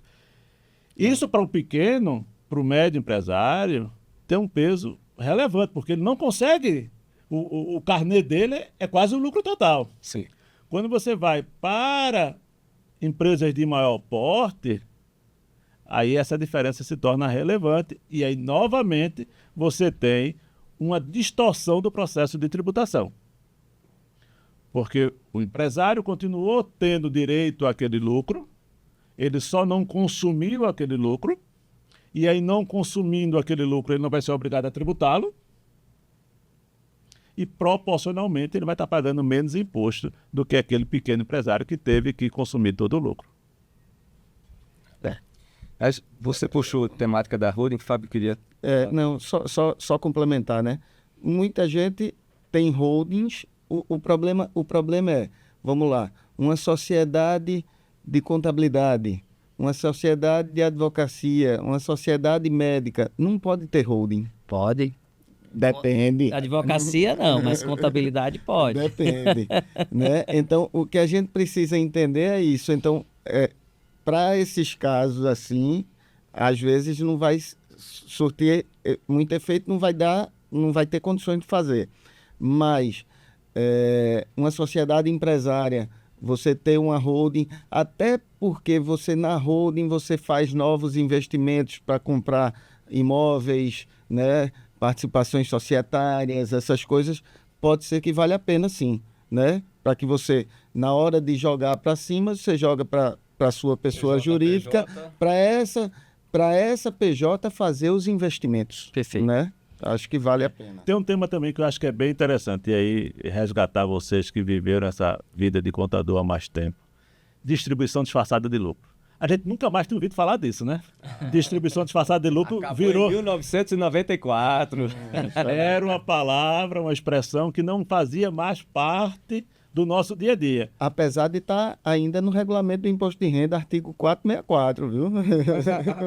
Isso para o pequeno, para o médio empresário, tem um peso relevante, porque ele não consegue, o carnê dele é quase o lucro total. Sim. Quando você vai para empresas de maior porte, aí essa diferença se torna relevante e aí, novamente, você tem uma distorção do processo de tributação. Porque o empresário continuou tendo direito àquele lucro, ele só não consumiu aquele lucro, e aí não consumindo aquele lucro, ele não vai ser obrigado a tributá-lo, e proporcionalmente ele vai estar pagando menos imposto do que aquele pequeno empresário que teve que consumir todo o lucro. Mas você puxou a temática da holding, Fábio queria... Não, só complementar, né? Muita gente tem holdings, o problema é, vamos lá, uma sociedade de contabilidade, uma sociedade de advocacia, uma sociedade médica, não pode ter holding. Pode. Depende. Advocacia não, mas contabilidade pode. Depende. Né? Então, o que a gente precisa entender é isso. Então, para esses casos assim, às vezes não vai surtir muito efeito, não vai ter condições de fazer. Mas uma sociedade empresária, você ter uma holding, até porque na holding você faz novos investimentos para comprar imóveis, né? Participações societárias, essas coisas, pode ser que vale a pena sim, né? Para que você, na hora de jogar para cima, você joga para a sua pessoa jurídica, para essa PJ fazer os investimentos. Perfeito. Né? Acho que vale a pena. Tem um tema também que eu acho que é bem interessante, e aí resgatar vocês que viveram essa vida de contador há mais tempo. Distribuição disfarçada de lucro. A gente nunca mais tem ouvido falar disso, né? Distribuição disfarçada de lucro virou... em 1994. Era uma palavra, uma expressão que não fazia mais parte do nosso dia a dia. Apesar de estar ainda no regulamento do imposto de renda, artigo 464, viu?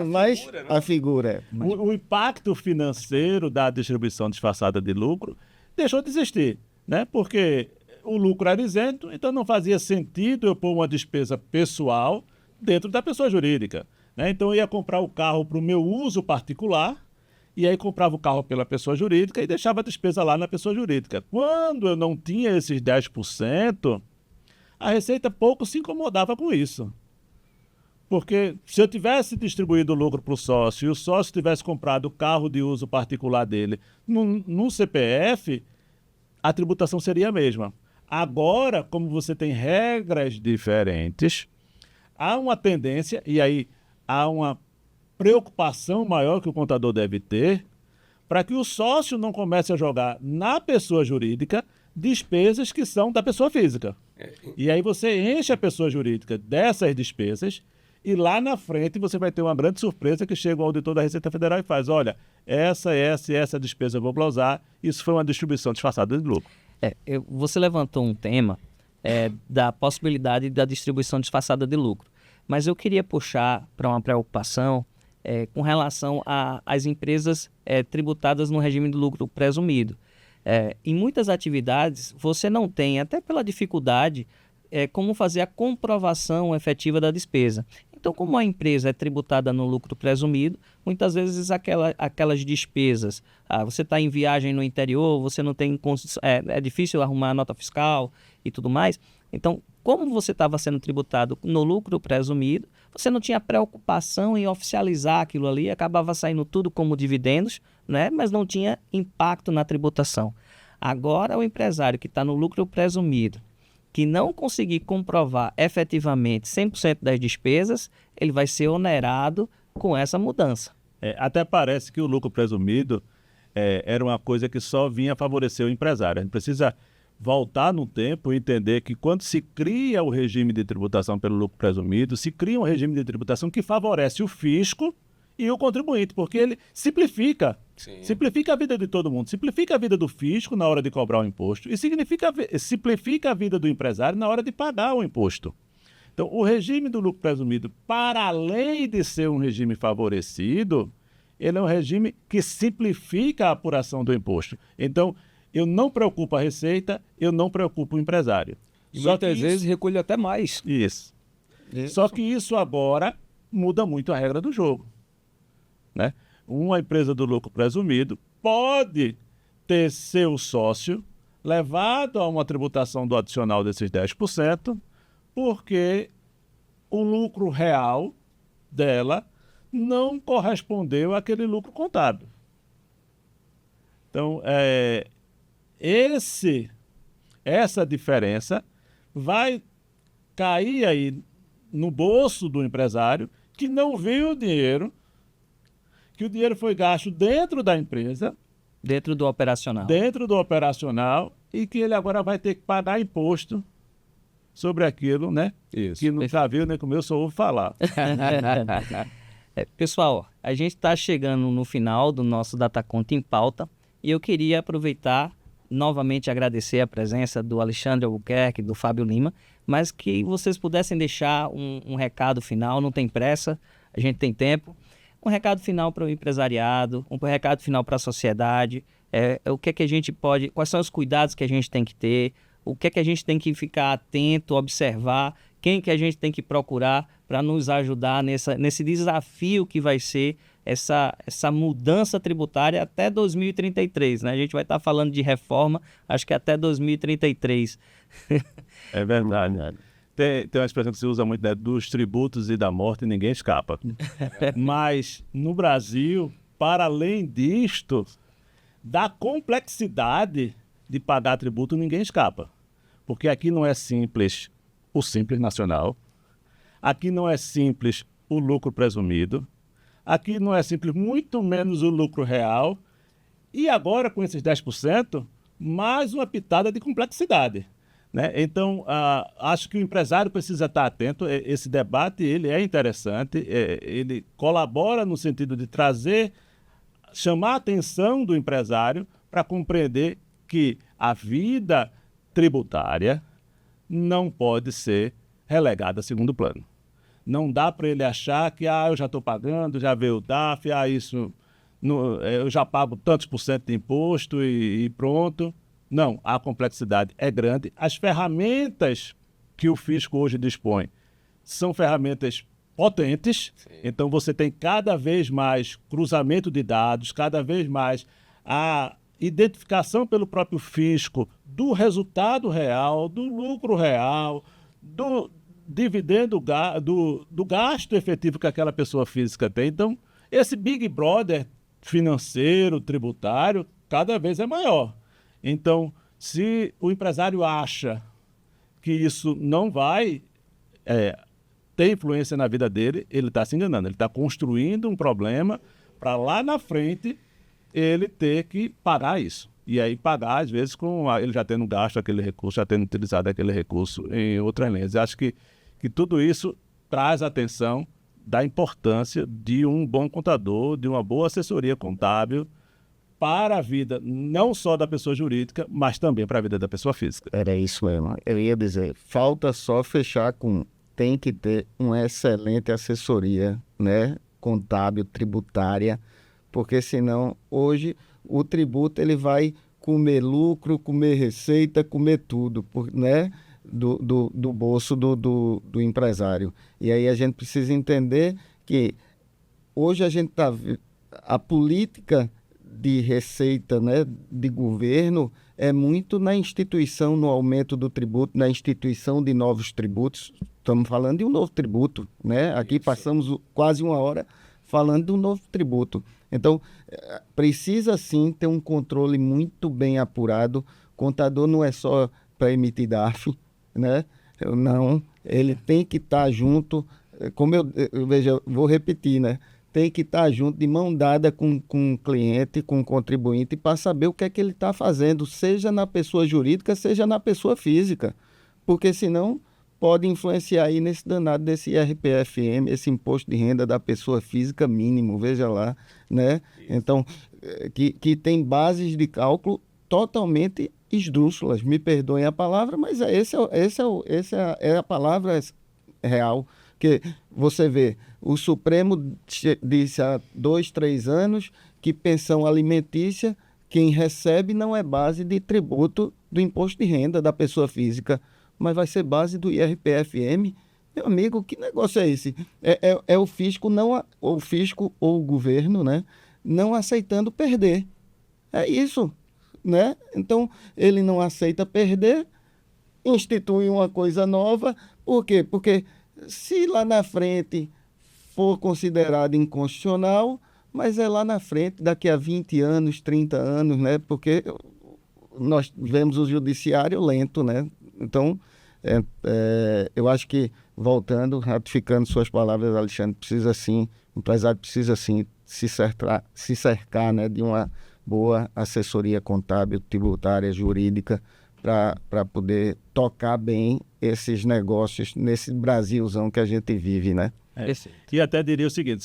Mas a figura. O impacto financeiro da distribuição disfarçada de lucro deixou de existir, né? Porque o lucro era isento, então não fazia sentido eu pôr uma despesa pessoal dentro da pessoa jurídica, né? Então eu ia comprar o carro para o meu uso particular, e aí comprava o carro pela pessoa jurídica e deixava a despesa lá na pessoa jurídica. Quando eu não tinha esses 10%, a Receita pouco se incomodava com isso. Porque se eu tivesse distribuído o lucro para o sócio e o sócio tivesse comprado o carro de uso particular dele no CPF, a tributação seria a mesma. Agora, como você tem regras diferentes, há uma tendência, e aí há uma preocupação maior que o contador deve ter, para que o sócio não comece a jogar na pessoa jurídica despesas que são da pessoa física. E aí você enche a pessoa jurídica dessas despesas e lá na frente você vai ter uma grande surpresa que chega o auditor da Receita Federal e faz, olha, essa despesa eu vou glosar, isso foi uma distribuição disfarçada de lucro. Você levantou um tema da possibilidade da distribuição disfarçada de lucro. Mas eu queria puxar para uma preocupação com relação às empresas tributadas no regime de lucro presumido. Em muitas atividades, você não tem, até pela dificuldade, como fazer a comprovação efetiva da despesa. Então, como a empresa é tributada no lucro presumido, muitas vezes aquelas despesas, você está em viagem no interior, você não tem é difícil arrumar a nota fiscal e tudo mais. Então, como você estava sendo tributado no lucro presumido, você não tinha preocupação em oficializar aquilo ali, acabava saindo tudo como dividendos, né? Mas não tinha impacto na tributação. Agora, o empresário que está no lucro presumido, que não conseguir comprovar efetivamente 100% das despesas, ele vai ser onerado com essa mudança. Até parece que o lucro presumido era uma coisa que só vinha favorecer o empresário. A gente precisa voltar no tempo e entender que quando se cria o regime de tributação pelo lucro presumido, se cria um regime de tributação que favorece o fisco e o contribuinte, porque ele simplifica a vida de todo mundo, simplifica a vida do fisco na hora de cobrar o imposto e simplifica a vida do empresário na hora de pagar o imposto. Então, o regime do lucro presumido, para além de ser um regime favorecido, ele é um regime que simplifica a apuração do imposto. Então, eu não preocupo a Receita, eu não preocupo o empresário. E muitas vezes recolhe até mais. Isso. Só que isso agora muda muito a regra do jogo, né? Uma empresa do lucro presumido pode ter seu sócio levado a uma tributação do adicional desses 10%, porque o lucro real dela não correspondeu àquele lucro contábil. Então, essa diferença vai cair aí no bolso do empresário que não viu o dinheiro, que o dinheiro foi gasto dentro da empresa, Dentro do operacional. E que ele agora vai ter que pagar imposto sobre aquilo, né? Isso. Que nunca viu nem comeu, só ouve falar. Pessoal, a gente está chegando no final do nosso DataConta em Pauta e eu queria aproveitar novamente agradecer a presença do Alexandre Albuquerque, do Fábio Lima, mas que vocês pudessem deixar um recado final, não tem pressa, a gente tem tempo, um recado final para o empresariado, um recado final para a sociedade, o que é que a gente pode, quais são os cuidados que a gente tem que ter, o que é que a gente tem que ficar atento, observar, quem que a gente tem que procurar para nos ajudar nesse desafio que vai ser essa mudança tributária até 2033, né? A gente vai estar falando de reforma, acho que até 2033. É verdade. Tem uma expressão que se usa muito, né? Dos tributos e da morte ninguém escapa. Mas no Brasil, para além disto, da complexidade de pagar tributo ninguém escapa. Porque aqui não é simples o Simples Nacional, aqui não é simples o lucro presumido, aqui não é simples muito menos o lucro real, e agora com esses 10%, mais uma pitada de complexidade, né? Então, acho que o empresário precisa estar atento. Esse debate ele é interessante, ele colabora no sentido de chamar a atenção do empresário para compreender que a vida tributária não pode ser relegada a segundo plano. Não dá para ele achar que eu já estou pagando, já veio o DAF, eu já pago tantos por cento de imposto e pronto. Não, a complexidade é grande. As ferramentas que o fisco hoje dispõe são ferramentas potentes. Sim. Então você tem cada vez mais cruzamento de dados, cada vez mais a identificação pelo próprio fisco do resultado real, do lucro real, do dividendo, do gasto efetivo que aquela pessoa física tem. Então, esse Big Brother financeiro, tributário, cada vez é maior. Então, se o empresário acha que isso não vai ter influência na vida dele, ele está se enganando. Ele está construindo um problema para lá na frente ele ter que pagar isso. E aí pagar, às vezes, ele já tendo gasto aquele recurso, já tendo utilizado aquele recurso em outras linhas. Eu acho que tudo isso traz atenção da importância de um bom contador, de uma boa assessoria contábil para a vida não só da pessoa jurídica, mas também para a vida da pessoa física. Era isso mesmo. Eu ia dizer, falta só fechar tem que ter uma excelente assessoria, né, contábil, tributária, porque senão hoje o tributo ele vai comer lucro, comer receita, comer tudo, né? do bolso do empresário. E aí a gente precisa entender que hoje a política de receita, né, de governo é muito na instituição, no aumento do tributo, na instituição de novos tributos. Estamos falando de um novo tributo, né? Aqui passamos quase uma hora falando de um novo tributo. Então, precisa sim ter um controle muito bem apurado. Contador não é só para emitir DARF, né? Não, ele tem que estar junto, como veja, vou repetir, né? Tem que estar junto, de mão dada com o cliente, com o contribuinte, para saber o que é que ele está fazendo, seja na pessoa jurídica, seja na pessoa física. Porque senão pode influenciar aí nesse danado desse IRPFM, esse imposto de renda da pessoa física mínimo, veja lá, né? Então, que tem bases de cálculo totalmente esdrúxulas, me perdoem a palavra, mas essa é a palavra real. Que você vê, o Supremo disse há 2, 3 anos que pensão alimentícia, quem recebe não é base de tributo do imposto de renda da pessoa física, mas vai ser base do IRPFM. Meu amigo, que negócio é esse? É o fisco, o fisco ou o governo, né, não aceitando perder. É isso, né? Então, ele não aceita perder, institui uma coisa nova. Por quê? Porque se lá na frente for considerado inconstitucional, mas é lá na frente, daqui a 20 anos, 30 anos, né? Porque nós vemos o judiciário lento, né? Então, eu acho que, voltando, ratificando suas palavras, Alexandre, precisa sim, o empresário precisa sim se cercar, né, de uma boa assessoria contábil, tributária, jurídica, para poder tocar bem esses negócios nesse Brasilzão que a gente vive, né? E até diria o seguinte,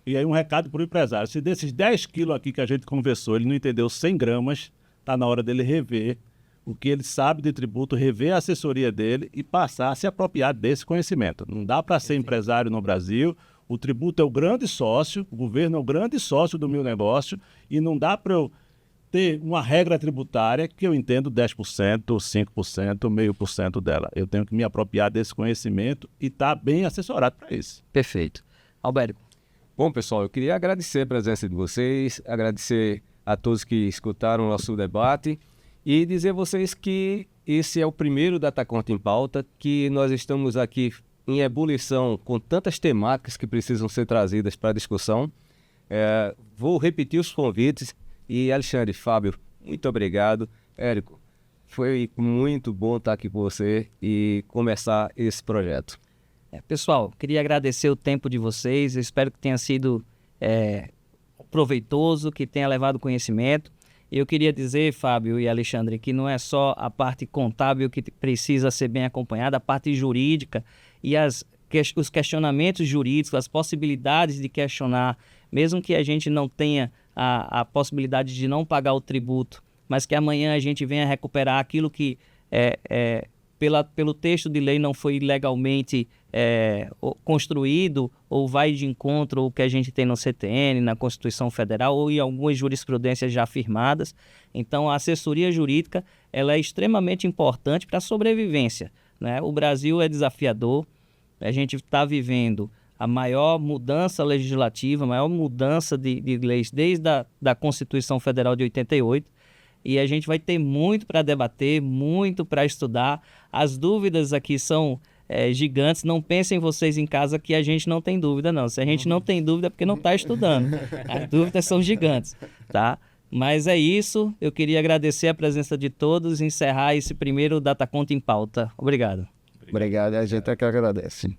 e aí um recado para o empresário, se desses 10 quilos aqui que a gente conversou, ele não entendeu 100 gramas, está na hora dele rever o que ele sabe de tributo, rever a assessoria dele e passar a se apropriar desse conhecimento. Não dá para ser empresário no Brasil, o tributo é o grande sócio, o governo é o grande sócio do meu negócio e não dá para eu ter uma regra tributária que eu entendo 10%, 5%, 0,5% dela. Eu tenho que me apropriar desse conhecimento e estar bem assessorado para isso. Perfeito. Albérico. Bom, pessoal, eu queria agradecer a presença de vocês, agradecer a todos que escutaram o nosso debate e dizer a vocês que esse é o primeiro DataConta em Pauta, que nós estamos aqui em ebulição com tantas temáticas que precisam ser trazidas para a discussão. Vou repetir os convites. E Alexandre, Fábio, muito obrigado. Érico, foi muito bom estar aqui com você e começar esse projeto. Pessoal, queria agradecer o tempo de vocês. Eu espero que tenha sido proveitoso, que tenha levado conhecimento. Eu queria dizer, Fábio e Alexandre, que não é só a parte contábil que precisa ser bem acompanhada, a parte jurídica e os questionamentos jurídicos, as possibilidades de questionar, mesmo que a gente não tenha a possibilidade de não pagar o tributo, mas que amanhã a gente venha recuperar aquilo que pelo texto de lei não foi legalmente construído ou vai de encontro ao que a gente tem no CTN, na Constituição Federal ou em algumas jurisprudências já firmadas. Então, a assessoria jurídica ela é extremamente importante para a sobrevivência, né? O Brasil é desafiador, a gente está vivendo a maior mudança legislativa, a maior mudança de leis desde a Constituição Federal de 88, e a gente vai ter muito para debater, muito para estudar. As dúvidas aqui são gigantes, não pensem vocês em casa que a gente não tem dúvida, não. Se a gente não tem dúvida é porque não está estudando. As dúvidas são gigantes, tá? Mas é isso, eu queria agradecer a presença de todos e encerrar esse primeiro DataConta em Pauta. Obrigado. Obrigado, a gente é que agradece.